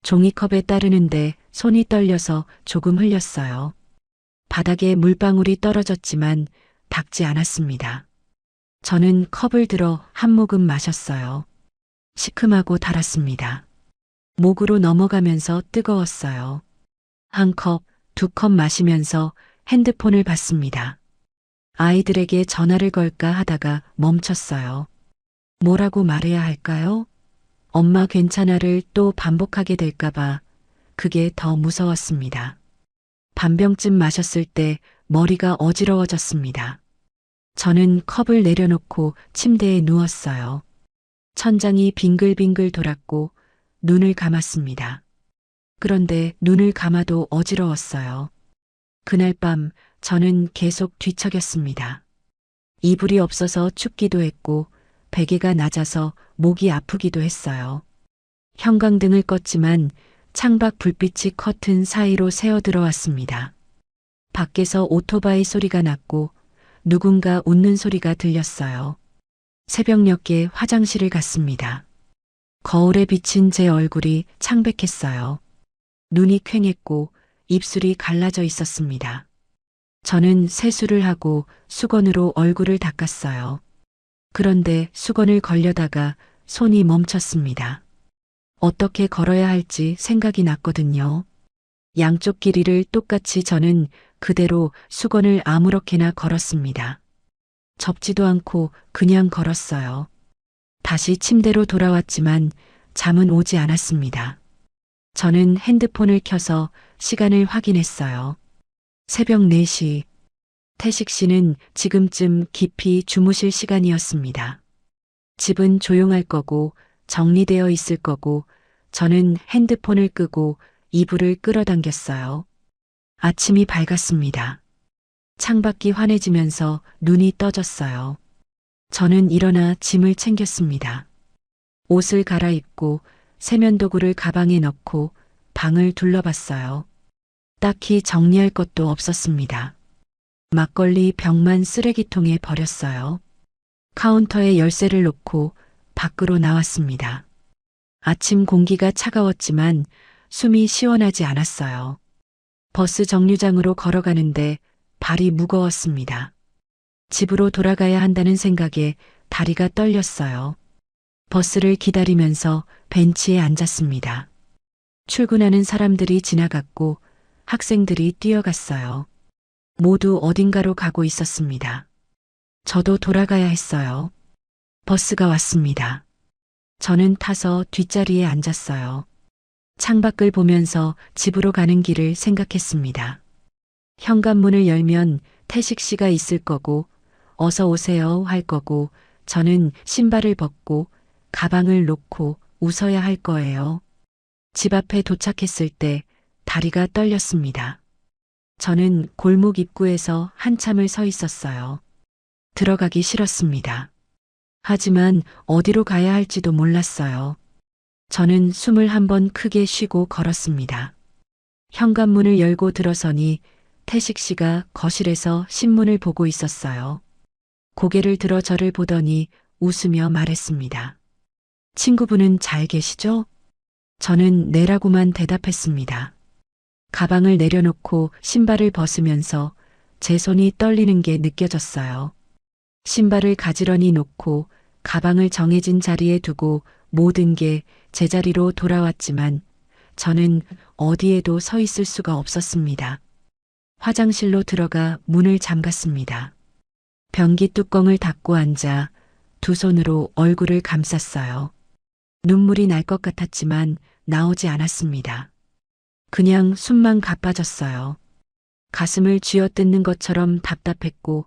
[SPEAKER 2] 종이컵에 따르는데 손이 떨려서 조금 흘렸어요. 바닥에 물방울이 떨어졌지만 닿지 않았습니다. 저는 컵을 들어 한 모금 마셨어요. 시큼하고 달았습니다. 목으로 넘어가면서 뜨거웠어요. 한 컵, 2컵 마시면서 핸드폰을 봤습니다. 아이들에게 전화를 걸까 하다가 멈췄어요. 뭐라고 말해야 할까요? 엄마 괜찮아를 또 반복하게 될까봐 그게 더 무서웠습니다. 반병쯤 마셨을 때 머리가 어지러워졌습니다. 저는 컵을 내려놓고 침대에 누웠어요. 천장이 빙글빙글 돌았고 눈을 감았습니다. 그런데 눈을 감아도 어지러웠어요. 그날 밤 저는 계속 뒤척였습니다. 이불이 없어서 춥기도 했고 베개가 낮아서 목이 아프기도 했어요. 형광등을 껐지만 창밖 불빛이 커튼 사이로 새어 들어왔습니다. 밖에서 오토바이 소리가 났고 누군가 웃는 소리가 들렸어요. 새벽녘에 화장실을 갔습니다. 거울에 비친 제 얼굴이 창백했어요. 눈이 퀭했고 입술이 갈라져 있었습니다. 저는 세수를 하고 수건으로 얼굴을 닦았어요. 그런데 수건을 걸려다가 손이 멈췄습니다. 어떻게 걸어야 할지 생각이 났거든요. 양쪽 길이를 똑같이 저는 그대로 수건을 아무렇게나 걸었습니다. 접지도 않고 그냥 걸었어요. 다시 침대로 돌아왔지만 잠은 오지 않았습니다. 저는 핸드폰을 켜서 시간을 확인했어요. 새벽 4시. 태식 씨는 지금쯤 깊이 주무실 시간이었습니다. 집은 조용할 거고 정리되어 있을 거고 저는 핸드폰을 끄고 이불을 끌어당겼어요. 아침이 밝았습니다. 창밖이 환해지면서 눈이 떠졌어요. 저는 일어나 짐을 챙겼습니다. 옷을 갈아입고 세면도구를 가방에 넣고 방을 둘러봤어요. 딱히 정리할 것도 없었습니다. 막걸리 병만 쓰레기통에 버렸어요. 카운터에 열쇠를 놓고 밖으로 나왔습니다. 아침 공기가 차가웠지만 숨이 시원하지 않았어요. 버스 정류장으로 걸어가는데 발이 무거웠습니다. 집으로 돌아가야 한다는 생각에 다리가 떨렸어요. 버스를 기다리면서 벤치에 앉았습니다. 출근하는 사람들이 지나갔고 학생들이 뛰어갔어요. 모두 어딘가로 가고 있었습니다. 저도 돌아가야 했어요. 버스가 왔습니다. 저는 타서 뒷자리에 앉았어요. 창밖을 보면서 집으로 가는 길을 생각했습니다. 현관문을 열면 태식 씨가 있을 거고 어서 오세요 할 거고 저는 신발을 벗고 가방을 놓고 웃어야 할 거예요. 집 앞에 도착했을 때 다리가 떨렸습니다. 저는 골목 입구에서 한참을 서 있었어요. 들어가기 싫었습니다. 하지만 어디로 가야 할지도 몰랐어요. 저는 숨을 한번 크게 쉬고 걸었습니다. 현관문을 열고 들어서니 태식 씨가 거실에서 신문을 보고 있었어요. 고개를 들어 저를 보더니 웃으며 말했습니다. 친구분은 잘 계시죠? 저는 네라고만 대답했습니다. 가방을 내려놓고 신발을 벗으면서 제 손이 떨리는 게 느껴졌어요. 신발을 가지런히 놓고 가방을 정해진 자리에 두고 모든 게 제자리로 돌아왔지만 저는 어디에도 서 있을 수가 없었습니다. 화장실로 들어가 문을 잠갔습니다. 변기 뚜껑을 닫고 앉아 두 손으로 얼굴을 감쌌어요. 눈물이 날 것 같았지만 나오지 않았습니다. 그냥 숨만 가빠졌어요. 가슴을 쥐어뜯는 것처럼 답답했고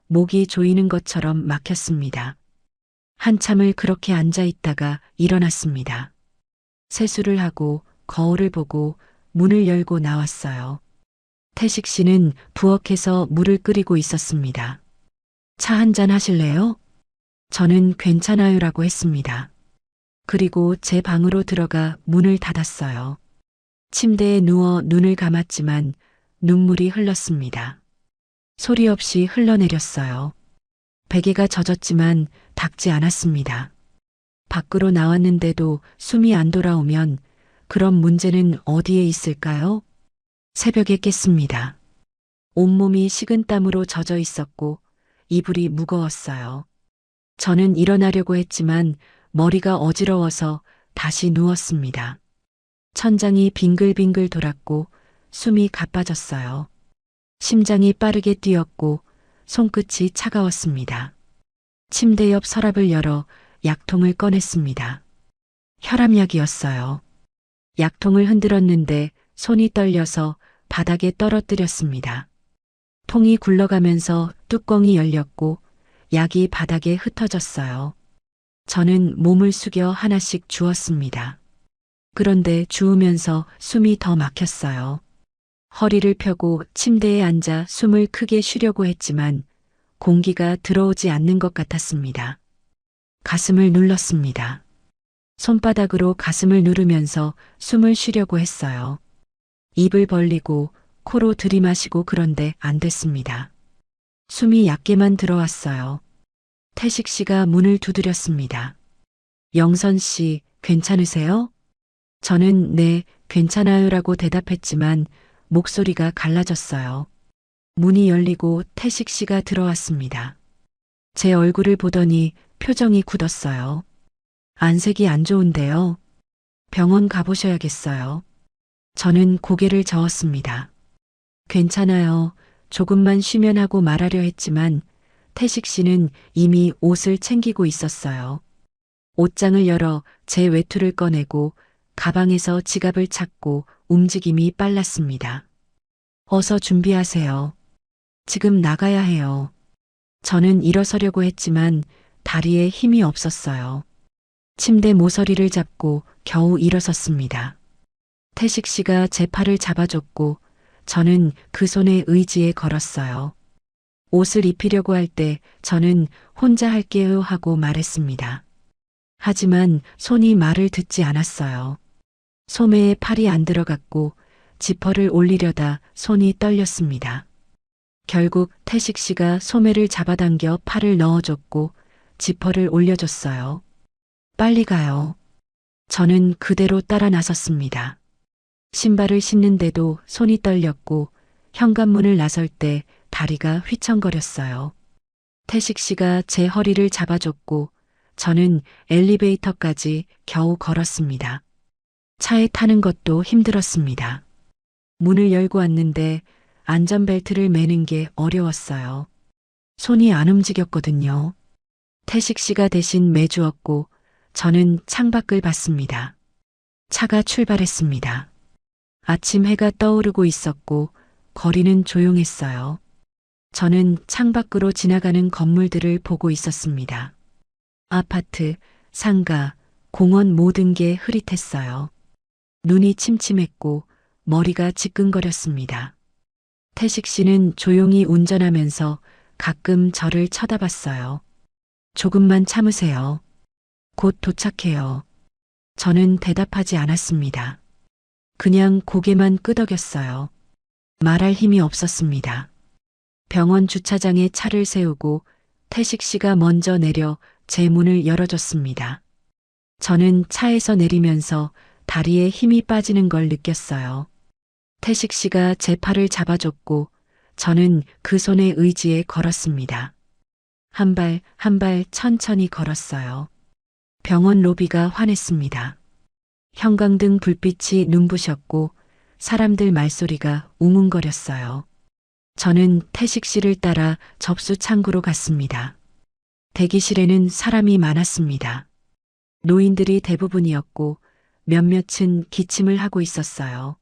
[SPEAKER 2] 목이 조이는 것처럼 막혔습니다. 한참을 그렇게 앉아 있다가 일어났습니다. 세수를 하고 거울을 보고 문을 열고 나왔어요. 태식 씨는 부엌에서 물을 끓이고 있었습니다. 차 한잔 하실래요? 저는 괜찮아요라고 했습니다. 그리고 제 방으로 들어가 문을 닫았어요. 침대에 누워 눈을 감았지만 눈물이 흘렀습니다. 소리 없이 흘러내렸어요. 베개가 젖었지만 닿지 않았습니다. 밖으로 나왔는데도 숨이 안 돌아오면 그럼 문제는 어디에 있을까요? 새벽에 깼습니다. 온몸이 식은땀으로 젖어 있었고 이불이 무거웠어요. 저는 일어나려고 했지만 머리가 어지러워서 다시 누웠습니다. 천장이 빙글빙글 돌았고 숨이 가빠졌어요. 심장이 빠르게 뛰었고 손끝이 차가웠습니다. 침대 옆 서랍을 열어 약통을 꺼냈습니다. 혈압약이었어요. 약통을 흔들었는데 손이 떨려서 바닥에 떨어뜨렸습니다. 통이 굴러가면서 뚜껑이 열렸고 약이 바닥에 흩어졌어요. 저는 몸을 숙여 하나씩 주었습니다. 그런데 주우면서 숨이 더 막혔어요. 허리를 펴고 침대에 앉아 숨을 크게 쉬려고 했지만 공기가 들어오지 않는 것 같았습니다. 가슴을 눌렀습니다. 손바닥으로 가슴을 누르면서 숨을 쉬려고 했어요. 입을 벌리고 코로 들이마시고 그런데 안 됐습니다. 숨이 얕게만 들어왔어요. 태식 씨가 문을 두드렸습니다. 영선 씨, 괜찮으세요? 저는 네, 괜찮아요라고 대답했지만 목소리가 갈라졌어요. 문이 열리고 태식 씨가 들어왔습니다. 제 얼굴을 보더니 표정이 굳었어요. 안색이 안 좋은데요. 병원 가보셔야겠어요. 저는 고개를 저었습니다. 괜찮아요. 조금만 쉬면 하고 말하려 했지만 태식 씨는 이미 옷을 챙기고 있었어요. 옷장을 열어 제 외투를 꺼내고 가방에서 지갑을 찾고 움직임이 빨랐습니다. 어서 준비하세요. 지금 나가야 해요. 저는 일어서려고 했지만 다리에 힘이 없었어요. 침대 모서리를 잡고 겨우 일어섰습니다. 태식 씨가 제 팔을 잡아줬고 저는 그 손에 의지에 걸었어요. 옷을 입히려고 할 때 저는 혼자 할게요 하고 말했습니다. 하지만 손이 말을 듣지 않았어요. 소매에 팔이 안 들어갔고 지퍼를 올리려다 손이 떨렸습니다. 결국 태식 씨가 소매를 잡아당겨 팔을 넣어줬고 지퍼를 올려줬어요. 빨리 가요. 저는 그대로 따라 나섰습니다. 신발을 신는데도 손이 떨렸고 현관문을 나설 때 다리가 휘청거렸어요. 태식 씨가 제 허리를 잡아줬고 저는 엘리베이터까지 겨우 걸었습니다. 차에 타는 것도 힘들었습니다. 문을 열고 왔는데 안전벨트를 매는 게 어려웠어요. 손이 안 움직였거든요. 태식 씨가 대신 매주었고 저는 창밖을 봤습니다. 차가 출발했습니다. 아침 해가 떠오르고 있었고 거리는 조용했어요. 저는 창밖으로 지나가는 건물들을 보고 있었습니다. 아파트, 상가, 공원 모든 게 흐릿했어요. 눈이 침침했고 머리가 지끈거렸습니다. 태식 씨는 조용히 운전하면서 가끔 저를 쳐다봤어요. 조금만 참으세요. 곧 도착해요. 저는 대답하지 않았습니다. 그냥 고개만 끄덕였어요. 말할 힘이 없었습니다. 병원 주차장에 차를 세우고 태식 씨가 먼저 내려 제 문을 열어줬습니다. 저는 차에서 내리면서 다리에 힘이 빠지는 걸 느꼈어요. 태식 씨가 제 팔을 잡아줬고 저는 그 손에 의지에 걸었습니다. 한 발 한 발 천천히 걸었어요. 병원 로비가 환했습니다. 형광등 불빛이 눈부셨고 사람들 말소리가 웅웅거렸어요. 저는 태식 씨를 따라 접수 창구로 갔습니다. 대기실에는 사람이 많았습니다. 노인들이 대부분이었고 몇몇은 기침을 하고 있었어요.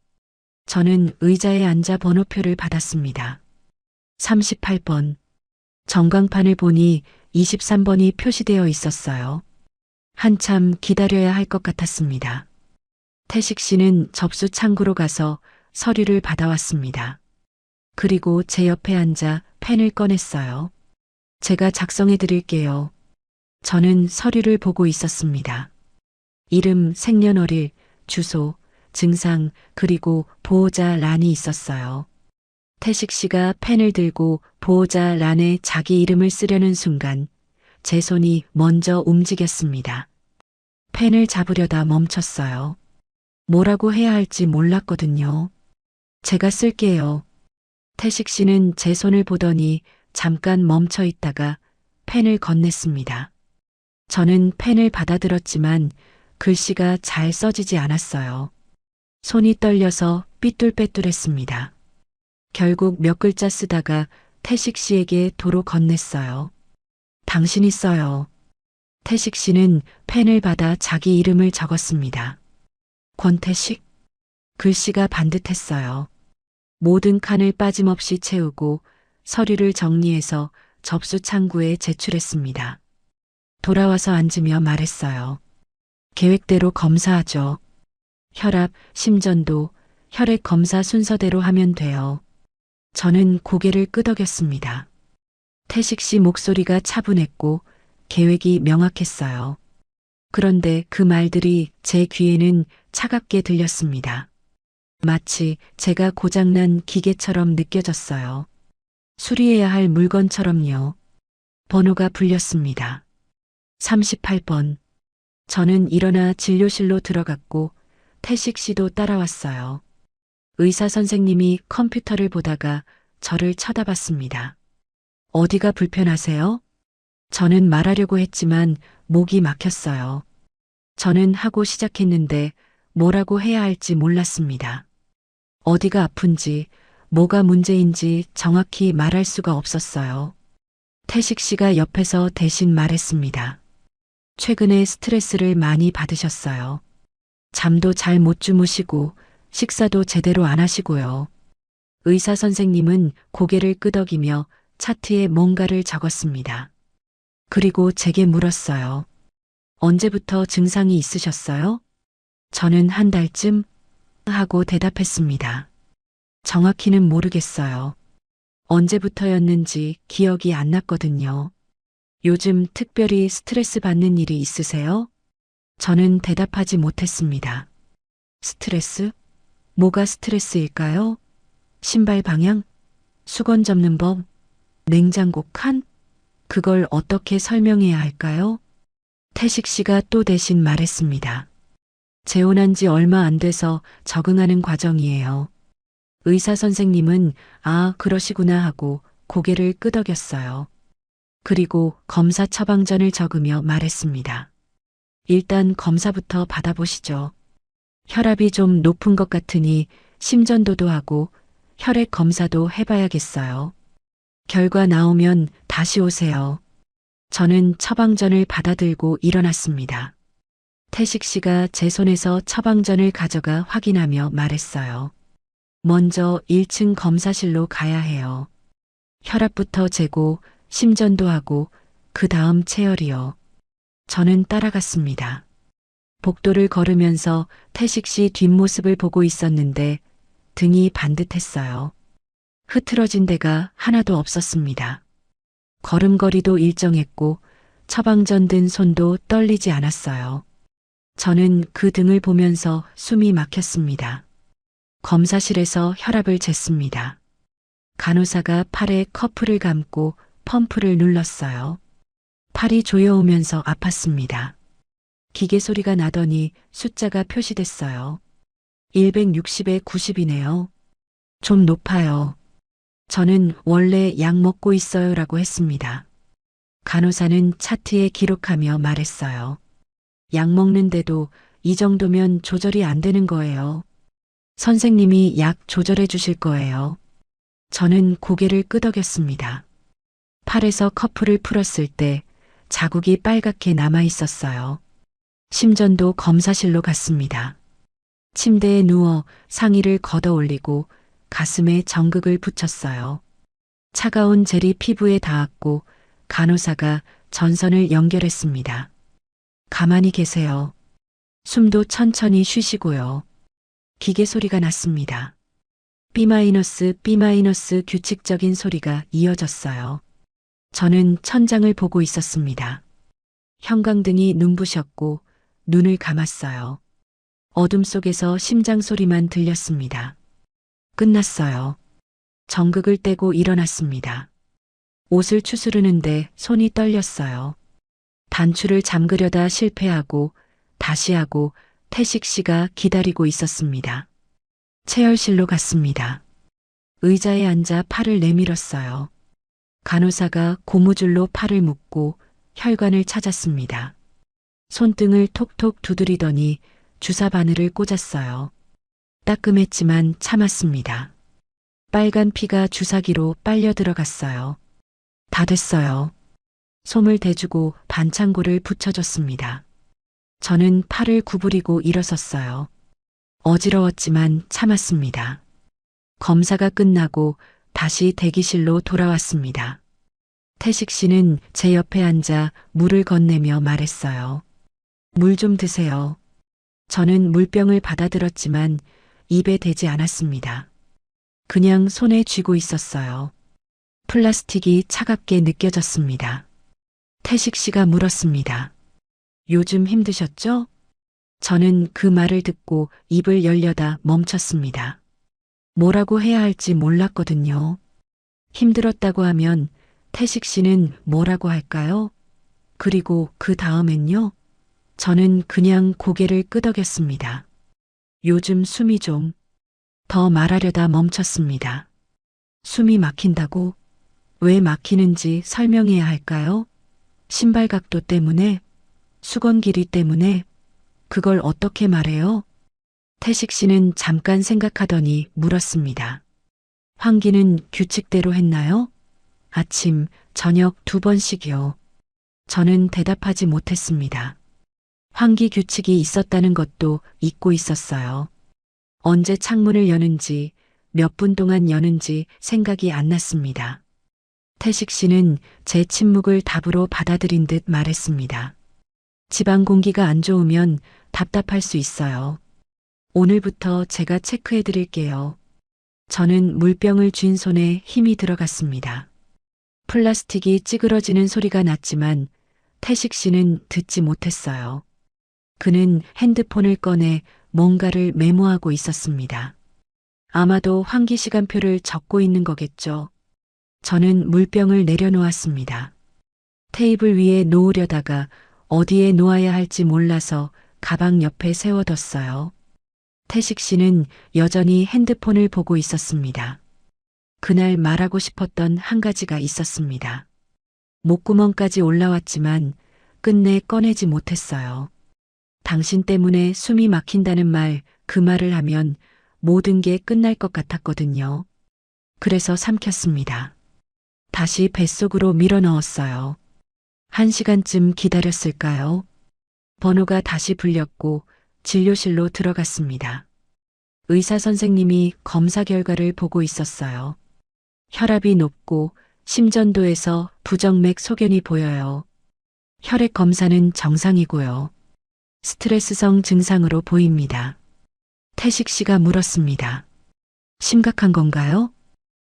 [SPEAKER 2] 저는 의자에 앉아 번호표를 받았습니다. 38번. 전광판을 보니 23번이 표시되어 있었어요. 한참 기다려야 할 것 같았습니다. 태식 씨는 접수 창구로 가서 서류를 받아왔습니다. 그리고 제 옆에 앉아 펜을 꺼냈어요. 제가 작성해 드릴게요. 저는 서류를 보고 있었습니다. 이름, 생년월일, 주소, 증상, 그리고 보호자 란이 있었어요. 태식 씨가 펜을 들고 보호자 란에 자기 이름을 쓰려는 순간 제 손이 먼저 움직였습니다. 펜을 잡으려다 멈췄어요. 뭐라고 해야 할지 몰랐거든요. 제가 쓸게요. 태식 씨는 제 손을 보더니 잠깐 멈춰 있다가 펜을 건넸습니다. 저는 펜을 받아들었지만 글씨가 잘 써지지 않았어요. 손이 떨려서 삐뚤빼뚤했습니다. 결국 몇 글자 쓰다가 태식 씨에게 도로 건넸어요. 당신이 써요. 태식 씨는 펜을 받아 자기 이름을 적었습니다. 권태식? 글씨가 반듯했어요. 모든 칸을 빠짐없이 채우고 서류를 정리해서 접수 창구에 제출했습니다. 돌아와서 앉으며 말했어요. 계획대로 검사하죠. 혈압, 심전도, 혈액 검사 순서대로 하면 돼요. 저는 고개를 끄덕였습니다. 태식 씨 목소리가 차분했고 계획이 명확했어요. 그런데 그 말들이 제 귀에는 차갑게 들렸습니다. 마치 제가 고장난 기계처럼 느껴졌어요. 수리해야 할 물건처럼요. 번호가 불렸습니다. 38번. 저는 일어나 진료실로 들어갔고 태식 씨도 따라왔어요. 의사 선생님이 컴퓨터를 보다가 저를 쳐다봤습니다. 어디가 불편하세요? 저는 말하려고 했지만 목이 막혔어요. 저는 하고 시작했는데 뭐라고 해야 할지 몰랐습니다. 어디가 아픈지, 뭐가 문제인지 정확히 말할 수가 없었어요. 태식 씨가 옆에서 대신 말했습니다. 최근에 스트레스를 많이 받으셨어요. 잠도 잘 못 주무시고 식사도 제대로 안 하시고요. 의사 선생님은 고개를 끄덕이며 차트에 뭔가를 적었습니다. 그리고 제게 물었어요. 언제부터 증상이 있으셨어요? 저는 한 달쯤 하고 대답했습니다. 정확히는 모르겠어요. 언제부터였는지 기억이 안 났거든요. 요즘 특별히 스트레스 받는 일이 있으세요? 저는 대답하지 못했습니다. 스트레스? 뭐가 스트레스일까요? 신발 방향? 수건 접는 법? 냉장고 칸? 그걸 어떻게 설명해야 할까요? 태식 씨가 또 대신 말했습니다. 재혼한 지 얼마 안 돼서 적응하는 과정이에요. 의사 선생님은 아, 그러시구나 하고 고개를 끄덕였어요. 그리고 검사 처방전을 적으며 말했습니다. 일단 검사부터 받아보시죠. 혈압이 좀 높은 것 같으니 심전도도 하고 혈액 검사도 해봐야겠어요. 결과 나오면 다시 오세요. 저는 처방전을 받아들고 일어났습니다. 태식 씨가 제 손에서 처방전을 가져가 확인하며 말했어요. 먼저 1층 검사실로 가야 해요. 혈압부터 재고 심전도 하고 그 다음 체열이요. 저는 따라갔습니다. 복도를 걸으면서 태식 씨 뒷모습을 보고 있었는데 등이 반듯했어요. 흐트러진 데가 하나도 없었습니다. 걸음걸이도 일정했고 처방전 든 손도 떨리지 않았어요. 저는 그 등을 보면서 숨이 막혔습니다. 검사실에서 혈압을 쟀습니다. 간호사가 팔에 커프를 감고 펌프를 눌렀어요. 팔이 조여오면서 아팠습니다. 기계 소리가 나더니 숫자가 표시됐어요. 160에 90이네요. 좀 높아요. 저는 원래 약 먹고 있어요라고 했습니다. 간호사는 차트에 기록하며 말했어요. 약 먹는데도 이 정도면 조절이 안 되는 거예요. 선생님이 약 조절해 주실 거예요. 저는 고개를 끄덕였습니다. 팔에서 커프를 풀었을 때 자국이 빨갛게 남아 있었어요. 심전도 검사실로 갔습니다. 침대에 누워 상의를 걷어 올리고 가슴에 정극을 붙였어요. 차가운 젤이 피부에 닿았고 간호사가 전선을 연결했습니다. 가만히 계세요. 숨도 천천히 쉬시고요. 기계 소리가 났습니다. B-, B- 규칙적인 소리가 이어졌어요. 저는 천장을 보고 있었습니다. 형광등이 눈부셨고 눈을 감았어요. 어둠 속에서 심장 소리만 들렸습니다. 끝났어요. 정극을 떼고 일어났습니다. 옷을 추스르는데 손이 떨렸어요. 단추를 잠그려다 실패하고 다시 하고 태식 씨가 기다리고 있었습니다. 체열실로 갔습니다. 의자에 앉아 팔을 내밀었어요. 간호사가 고무줄로 팔을 묶고 혈관을 찾았습니다. 손등을 톡톡 두드리더니 주사 바늘을 꽂았어요. 따끔했지만 참았습니다. 빨간 피가 주사기로 빨려 들어갔어요. 다 됐어요. 솜을 대주고 반창고를 붙여줬습니다. 저는 팔을 구부리고 일어섰어요. 어지러웠지만 참았습니다. 검사가 끝나고 다시 대기실로 돌아왔습니다. 태식 씨는 제 옆에 앉아 물을 건네며 말했어요. 물 좀 드세요. 저는 물병을 받아들었지만 입에 대지 않았습니다. 그냥 손에 쥐고 있었어요. 플라스틱이 차갑게 느껴졌습니다. 태식 씨가 물었습니다. 요즘 힘드셨죠? 저는 그 말을 듣고 입을 열려다 멈췄습니다. 뭐라고 해야 할지 몰랐거든요. 힘들었다고 하면 태식 씨는 뭐라고 할까요? 그리고 그 다음엔요? 저는 그냥 고개를 끄덕였습니다. 요즘 숨이 좀 더 말하려다 멈췄습니다. 숨이 막힌다고? 왜 막히는지 설명해야 할까요? 신발 각도 때문에? 수건 길이 때문에? 그걸 어떻게 말해요? 태식 씨는 잠깐 생각하더니 물었습니다. 환기는 규칙대로 했나요? 아침, 저녁 2번씩이요. 저는 대답하지 못했습니다. 환기 규칙이 있었다는 것도 잊고 있었어요. 언제 창문을 여는지, 몇 분 동안 여는지 생각이 안 났습니다. 태식 씨는 제 침묵을 답으로 받아들인 듯 말했습니다. 집안 공기가 안 좋으면 답답할 수 있어요. 오늘부터 제가 체크해 드릴게요. 저는 물병을 쥔 손에 힘이 들어갔습니다. 플라스틱이 찌그러지는 소리가 났지만 태식 씨는 듣지 못했어요. 그는 핸드폰을 꺼내 뭔가를 메모하고 있었습니다. 아마도 환기 시간표를 적고 있는 거겠죠. 저는 물병을 내려놓았습니다. 테이블 위에 놓으려다가 어디에 놓아야 할지 몰라서 가방 옆에 세워뒀어요. 태식 씨는 여전히 핸드폰을 보고 있었습니다. 그날 말하고 싶었던 한 가지가 있었습니다. 목구멍까지 올라왔지만 끝내 꺼내지 못했어요. 당신 때문에 숨이 막힌다는 말, 그 말을 하면 모든 게 끝날 것 같았거든요. 그래서 삼켰습니다. 다시 뱃속으로 밀어 넣었어요. 1시간쯤 기다렸을까요? 번호가 다시 불렸고 진료실로 들어갔습니다. 의사 선생님이 검사 결과를 보고 있었어요. 혈압이 높고 심전도에서 부정맥 소견이 보여요. 혈액 검사는 정상이고요. 스트레스성 증상으로 보입니다. 태식 씨가 물었습니다. 심각한 건가요?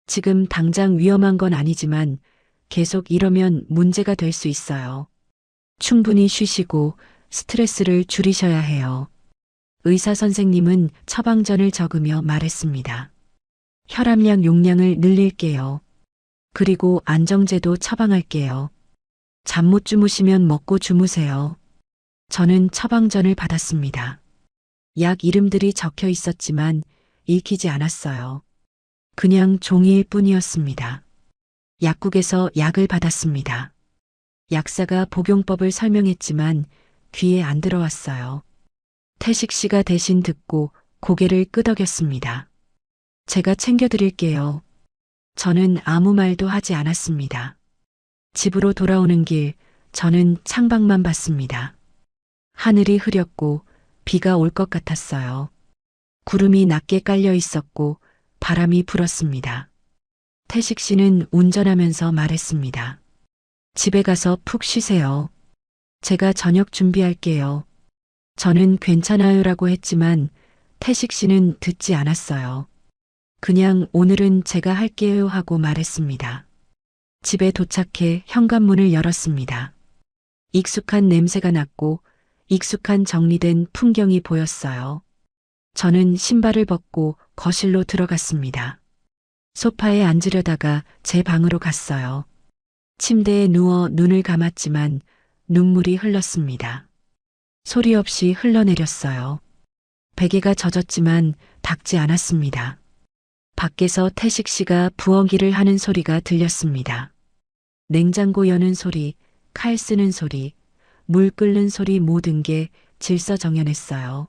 [SPEAKER 2] 지금 당장 위험한 건 아니지만 계속 이러면 문제가 될 수 있어요. 충분히 쉬시고 스트레스를 줄이셔야 해요. 의사 선생님은 처방전을 적으며 말했습니다. 혈압약 용량을 늘릴게요. 그리고 안정제도 처방할게요. 잠 못 주무시면 먹고 주무세요. 저는 처방전을 받았습니다. 약 이름들이 적혀 있었지만 읽히지 않았어요. 그냥 종이일 뿐이었습니다. 약국에서 약을 받았습니다. 약사가 복용법을 설명했지만 귀에 안 들어왔어요. 태식 씨가 대신 듣고 고개를 끄덕였습니다. 제가 챙겨드릴게요. 저는 아무 말도 하지 않았습니다. 집으로 돌아오는 길, 저는 창밖만 봤습니다. 하늘이 흐렸고 비가 올 것 같았어요. 구름이 낮게 깔려 있었고 바람이 불었습니다. 태식 씨는 운전하면서 말했습니다. 집에 가서 푹 쉬세요. 제가 저녁 준비할게요. 저는 괜찮아요라고 했지만 태식 씨는 듣지 않았어요. 그냥 오늘은 제가 할게요 하고 말했습니다. 집에 도착해 현관문을 열었습니다. 익숙한 냄새가 났고 익숙한 정리된 풍경이 보였어요. 저는 신발을 벗고 거실로 들어갔습니다. 소파에 앉으려다가 제 방으로 갔어요. 침대에 누워 눈을 감았지만 눈물이 흘렀습니다. 소리 없이 흘러내렸어요. 베개가 젖었지만 닿지 않았습니다. 밖에서 태식 씨가 부엌일을 하는 소리가 들렸습니다. 냉장고 여는 소리, 칼 쓰는 소리, 물 끓는 소리 모든 게 질서정연했어요.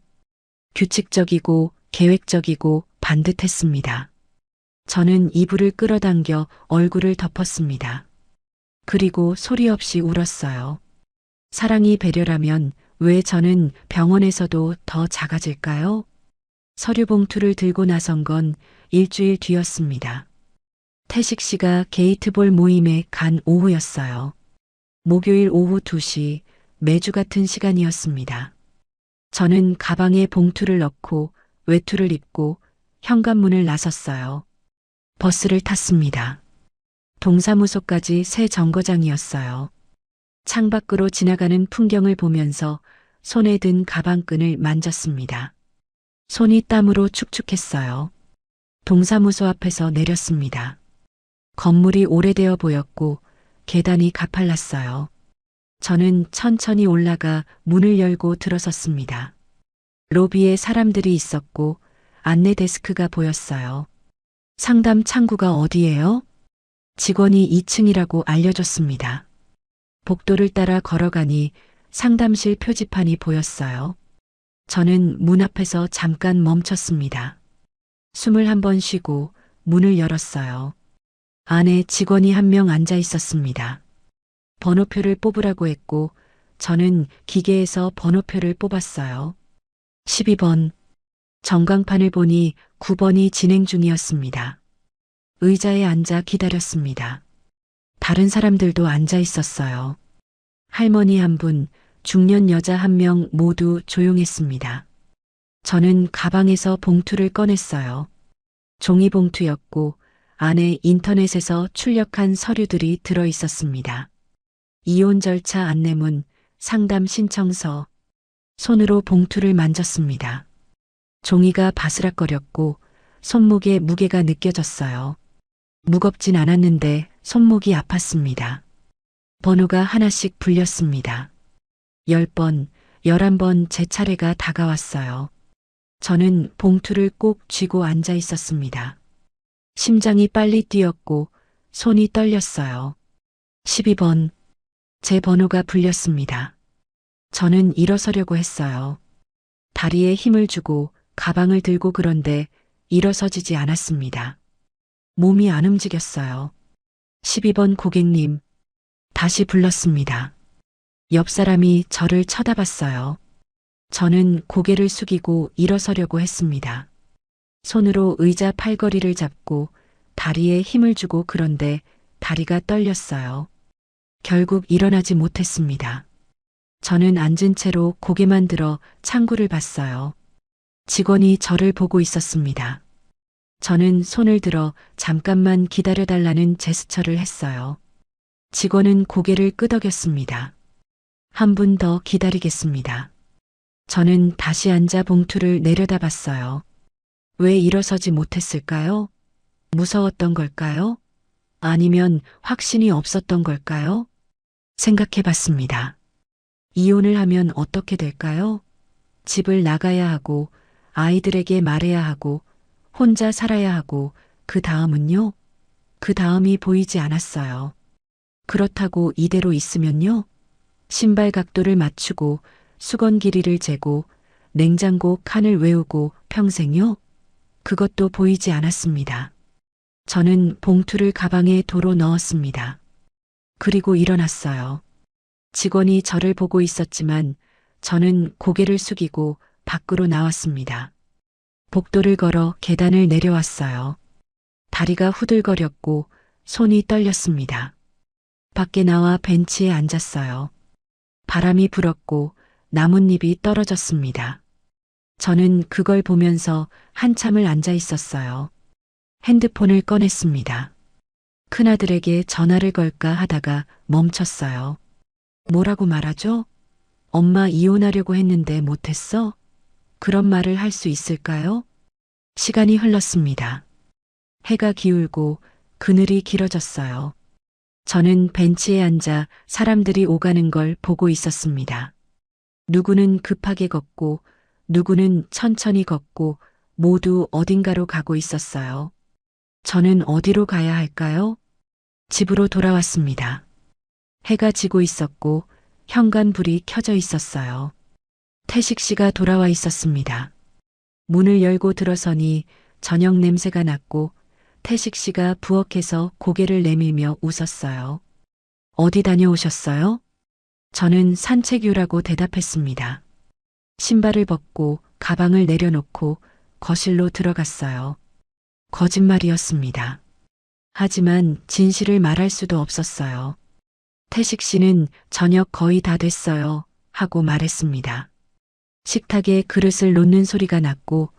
[SPEAKER 2] 규칙적이고 계획적이고 반듯했습니다. 저는 이불을 끌어당겨 얼굴을 덮었습니다. 그리고 소리 없이 울었어요. 사랑이 배려라면 왜 저는 병원에서도 더 작아질까요? 서류 봉투를 들고 나선 건 일주일 뒤였습니다. 태식 씨가 게이트볼 모임에 간 오후였어요. 목요일 오후 2시, 매주 같은 시간이었습니다. 저는 가방에 봉투를 넣고 외투를 입고 현관문을 나섰어요. 버스를 탔습니다. 동사무소까지 새 정거장이었어요. 창밖으로 지나가는 풍경을 보면서 손에 든 가방끈을 만졌습니다. 손이 땀으로 축축했어요. 동사무소 앞에서 내렸습니다. 건물이 오래되어 보였고 계단이 가팔랐어요. 저는 천천히 올라가 문을 열고 들어섰습니다. 로비에 사람들이 있었고 안내 데스크가 보였어요. 상담 창구가 어디예요? 직원이 2층이라고 알려줬습니다. 복도를 따라 걸어가니 상담실 표지판이 보였어요. 저는 문 앞에서 잠깐 멈췄습니다. 숨을 한 번 쉬고 문을 열었어요. 안에 직원이 한 명 앉아 있었습니다. 번호표를 뽑으라고 했고 저는 기계에서 번호표를 뽑았어요. 12번. 전광판을 보니 9번이 진행 중이었습니다. 의자에 앉아 기다렸습니다. 다른 사람들도 앉아 있었어요. 할머니 한 분, 중년 여자 한 명 모두 조용했습니다. 저는 가방에서 봉투를 꺼냈어요. 종이봉투였고 안에 인터넷에서 출력한 서류들이 들어 있었습니다. 이혼 절차 안내문, 상담 신청서. 손으로 봉투를 만졌습니다. 종이가 바스락거렸고 손목에 무게가 느껴졌어요. 무겁진 않았는데 손목이 아팠습니다. 번호가 하나씩 불렸습니다. 10번, 11번 제 차례가 다가왔어요. 저는 봉투를 꼭 쥐고 앉아 있었습니다. 심장이 빨리 뛰었고 손이 떨렸어요. 12번. 제 번호가 불렸습니다. 저는 일어서려고 했어요. 다리에 힘을 주고 가방을 들고 그런데 일어서지지 않았습니다. 몸이 안 움직였어요. 12번 고객님. 다시 불렀습니다. 옆 사람이 저를 쳐다봤어요. 저는 고개를 숙이고 일어서려고 했습니다. 손으로 의자 팔걸이를 잡고 다리에 힘을 주고 그런데 다리가 떨렸어요. 결국 일어나지 못했습니다. 저는 앉은 채로 고개만 들어 창구를 봤어요. 직원이 저를 보고 있었습니다. 저는 손을 들어 잠깐만 기다려달라는 제스처를 했어요. 직원은 고개를 끄덕였습니다. 한 분 더 기다리겠습니다. 저는 다시 앉아 봉투를 내려다봤어요. 왜 일어서지 못했을까요? 무서웠던 걸까요? 아니면 확신이 없었던 걸까요? 생각해 봤습니다. 이혼을 하면 어떻게 될까요? 집을 나가야 하고, 아이들에게 말해야 하고, 혼자 살아야 하고, 그 다음은요? 그 다음이 보이지 않았어요. 그렇다고 이대로 있으면요? 신발 각도를 맞추고, 수건 길이를 재고, 냉장고 칸을 외우고 평생요? 그것도 보이지 않았습니다. 저는 봉투를 가방에 도로 넣었습니다. 그리고 일어났어요. 직원이 저를 보고 있었지만 저는 고개를 숙이고 밖으로 나왔습니다. 복도를 걸어 계단을 내려왔어요. 다리가 후들거렸고 손이 떨렸습니다. 밖에 나와 벤치에 앉았어요. 바람이 불었고 나뭇잎이 떨어졌습니다. 저는 그걸 보면서 한참을 앉아 있었어요. 핸드폰을 꺼냈습니다. 큰아들에게 전화를 걸까 하다가 멈췄어요. 뭐라고 말하죠? 엄마 이혼하려고 했는데 못했어? 그런 말을 할 수 있을까요? 시간이 흘렀습니다. 해가 기울고 그늘이 길어졌어요. 저는 벤치에 앉아 사람들이 오가는 걸 보고 있었습니다. 누구는 급하게 걷고 누구는 천천히 걷고 모두 어딘가로 가고 있었어요. 저는 어디로 가야 할까요? 집으로 돌아왔습니다. 해가 지고 있었고 현관불이 켜져 있었어요. 태식 씨가 돌아와 있었습니다. 문을 열고 들어서니 저녁 냄새가 났고 태식 씨가 부엌에서 고개를 내밀며 웃었어요. 어디 다녀오셨어요? 저는 산책유라고 대답했습니다. 신발을 벗고 가방을 내려놓고 거실로 들어갔어요. 거짓말이었습니다. 하지만 진실을 말할 수도 없었어요. 태식 씨는 저녁 거의 다 됐어요 하고 말했습니다. 식탁에 그릇을 놓는 소리가 났고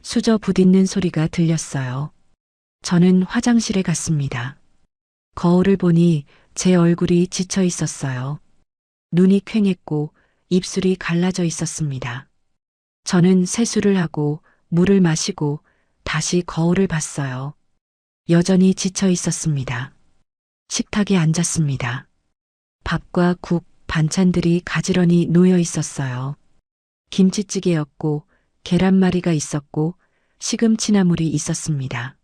[SPEAKER 2] 수저 부딪는 소리가 들렸어요. 저는 화장실에 갔습니다. 거울을 보니 제 얼굴이 지쳐 있었어요. 눈이 퀭했고 입술이 갈라져 있었습니다. 저는 세수를 하고 물을 마시고 다시 거울을 봤어요. 여전히 지쳐 있었습니다. 식탁에 앉았습니다. 밥과 국, 반찬들이 가지런히 놓여 있었어요. 김치찌개였고 계란말이가 있었고 시금치나물이 있었습니다.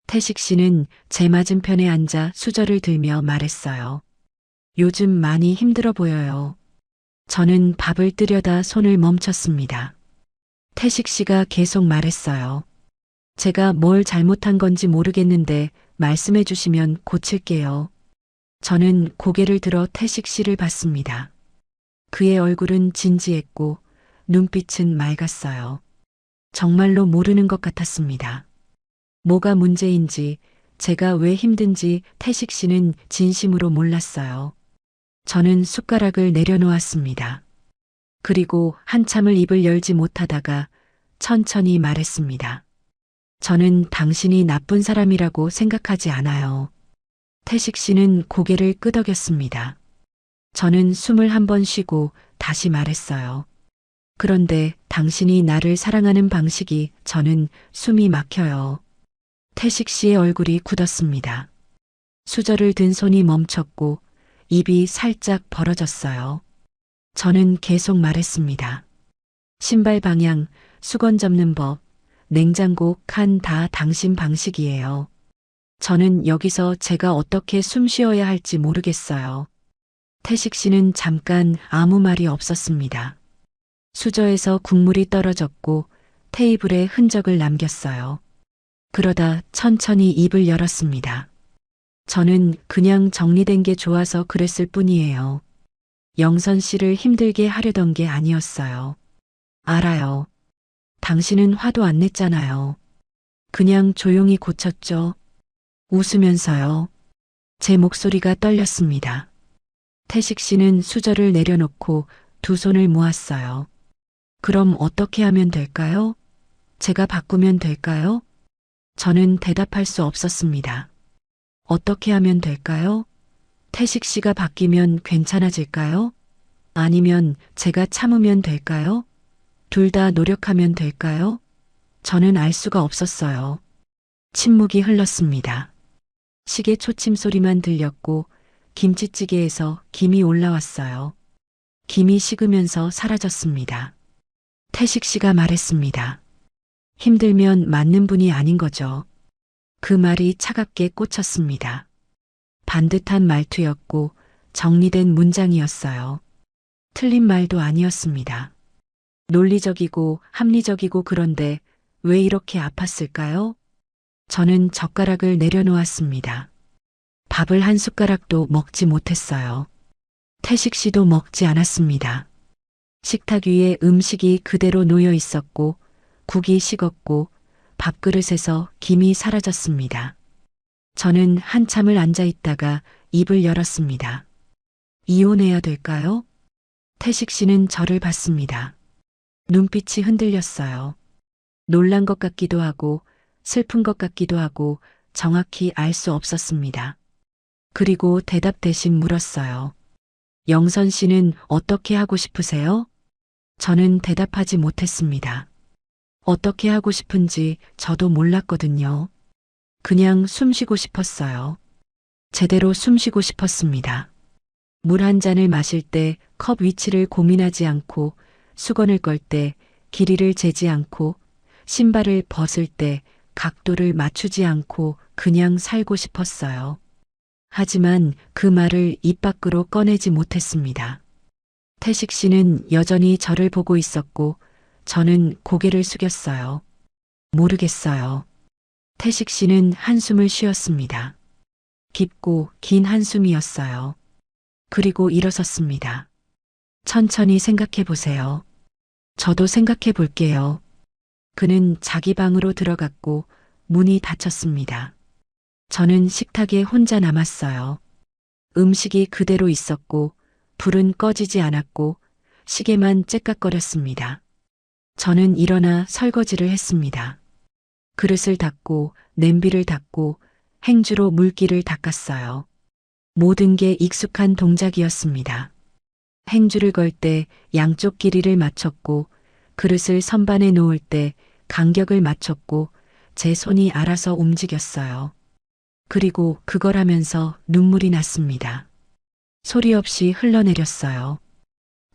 [SPEAKER 2] 태식 씨는 제 맞은편에 앉아 수저를 들며 말했어요. 요즘 많이 힘들어 보여요. 저는 밥을 뜨려다 손을 멈췄습니다. 태식 씨가 계속 말했어요. 제가 뭘 잘못한 건지 모르겠는데 말씀해 주시면 고칠게요. 저는 고개를 들어 태식 씨를 봤습니다. 그의 얼굴은 진지했고 눈빛은 맑았어요. 정말로 모르는 것 같았습니다. 뭐가 문제인지, 제가 왜 힘든지 태식 씨는 진심으로 몰랐어요. 저는 숟가락을 내려놓았습니다. 그리고 한참을 입을 열지 못하다가 천천히 말했습니다. 저는 당신이 나쁜 사람이라고 생각하지 않아요. 태식 씨는 고개를 끄덕였습니다. 저는 숨을 한 번 쉬고 다시 말했어요. 그런데 당신이 나를 사랑하는 방식이 저는 숨이 막혀요. 태식 씨의 얼굴이 굳었습니다. 수저를 든 손이 멈췄고 입이 살짝 벌어졌어요. 저는 계속 말했습니다. 신발 방향, 수건 접는 법, 냉장고 칸 다 당신 방식이에요. 저는 여기서 제가 어떻게 숨 쉬어야 할지 모르겠어요. 태식 씨는 잠깐 아무 말이 없었습니다. 수저에서 국물이 떨어졌고 테이블에 흔적을 남겼어요. 그러다 천천히 입을 열었습니다. 저는 그냥 정리된 게 좋아서 그랬을 뿐이에요. 영선 씨를 힘들게 하려던 게 아니었어요. 알아요. 당신은 화도 안 냈잖아요. 그냥 조용히 고쳤죠. 웃으면서요. 제 목소리가 떨렸습니다. 태식 씨는 수저를 내려놓고 두 손을 모았어요. 그럼 어떻게 하면 될까요? 제가 바꾸면 될까요? 저는 대답할 수 없었습니다. 어떻게 하면 될까요? 태식 씨가 바뀌면 괜찮아질까요? 아니면 제가 참으면 될까요? 둘 다 노력하면 될까요? 저는 알 수가 없었어요. 침묵이 흘렀습니다. 시계 초침 소리만 들렸고 김치찌개에서 김이 올라왔어요. 김이 식으면서 사라졌습니다. 태식 씨가 말했습니다. 힘들면 맞는 분이 아닌 거죠. 그 말이 차갑게 꽂혔습니다. 반듯한 말투였고 정리된 문장이었어요. 틀린 말도 아니었습니다. 논리적이고 합리적이고 그런데 왜 이렇게 아팠을까요? 저는 젓가락을 내려놓았습니다. 밥을 한 숟가락도 먹지 못했어요. 태식 씨도 먹지 않았습니다. 식탁 위에 음식이 그대로 놓여 있었고 국이 식었고 밥그릇에서 김이 사라졌습니다. 저는 한참을 앉아 있다가 입을 열었습니다. 이혼해야 될까요? 태식 씨는 저를 봤습니다. 눈빛이 흔들렸어요. 놀란 것 같기도 하고 슬픈 것 같기도 하고 정확히 알 수 없었습니다. 그리고 대답 대신 물었어요. 영선 씨는 어떻게 하고 싶으세요? 저는 대답하지 못했습니다. 어떻게 하고 싶은지 저도 몰랐거든요. 그냥 숨 쉬고 싶었어요. 제대로 숨 쉬고 싶었습니다. 물 한 잔을 마실 때 컵 위치를 고민하지 않고 수건을 끌 때 길이를 재지 않고 신발을 벗을 때 각도를 맞추지 않고 그냥 살고 싶었어요. 하지만 그 말을 입 밖으로 꺼내지 못했습니다. 태식 씨는 여전히 저를 보고 있었고 저는 고개를 숙였어요. 모르겠어요. 태식 씨는 한숨을 쉬었습니다. 깊고 긴 한숨이었어요. 그리고 일어섰습니다. 천천히 생각해 보세요. 저도 생각해 볼게요. 그는 자기 방으로 들어갔고 문이 닫혔습니다. 저는 식탁에 혼자 남았어요. 음식이 그대로 있었고 불은 꺼지지 않았고 시계만 째깍거렸습니다. 저는 일어나 설거지를 했습니다. 그릇을 닦고 냄비를 닦고 행주로 물기를 닦았어요. 모든 게 익숙한 동작이었습니다. 행주를 걸 때 양쪽 길이를 맞췄고, 그릇을 선반에 놓을 때 간격을 맞췄고, 제 손이 알아서 움직였어요. 그리고 그걸 하면서 눈물이 났습니다. 소리 없이 흘러내렸어요.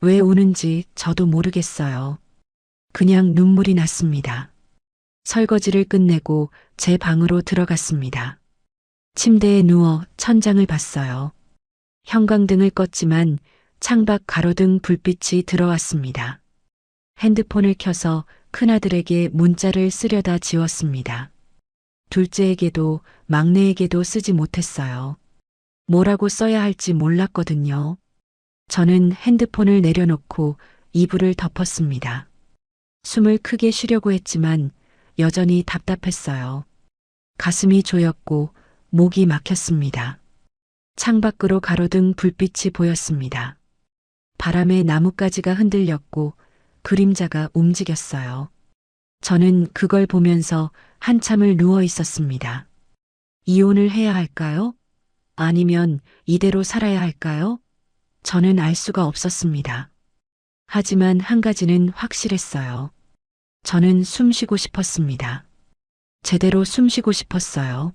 [SPEAKER 2] 왜 우는지 저도 모르겠어요. 그냥 눈물이 났습니다. 설거지를 끝내고 제 방으로 들어갔습니다. 침대에 누워 천장을 봤어요. 형광등을 껐지만 창밖 가로등 불빛이 들어왔습니다. 핸드폰을 켜서 큰아들에게 문자를 쓰려다 지웠습니다. 둘째에게도 막내에게도 쓰지 못했어요. 뭐라고 써야 할지 몰랐거든요. 저는 핸드폰을 내려놓고 이불을 덮었습니다. 숨을 크게 쉬려고 했지만 여전히 답답했어요. 가슴이 조였고 목이 막혔습니다. 창밖으로 가로등 불빛이 보였습니다. 바람에 나뭇가지가 흔들렸고 그림자가 움직였어요. 저는 그걸 보면서 한참을 누워 있었습니다. 이혼을 해야 할까요? 아니면 이대로 살아야 할까요? 저는 알 수가 없었습니다. 하지만 한 가지는 확실했어요. 저는 숨 쉬고 싶었습니다. 제대로 숨 쉬고 싶었어요.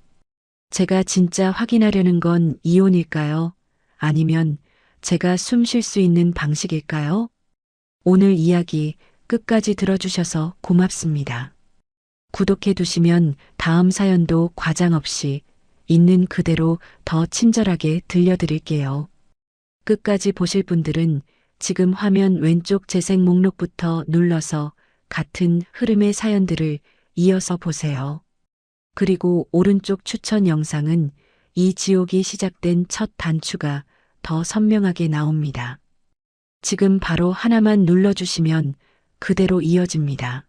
[SPEAKER 2] 제가 진짜 확인하려는 건 이혼일까요? 아니면 제가 숨 쉴 수 있는 방식일까요? 오늘 이야기 끝까지 들어주셔서 고맙습니다. 구독해 두시면 다음 사연도 과장 없이 있는 그대로 더 친절하게 들려드릴게요. 끝까지 보실 분들은 지금 화면 왼쪽 재생 목록부터 눌러서 같은 흐름의 사연들을 이어서 보세요. 그리고 오른쪽 추천 영상은 이 지옥이 시작된 첫 단추가 더 선명하게 나옵니다. 지금 바로 하나만 눌러주시면 그대로 이어집니다.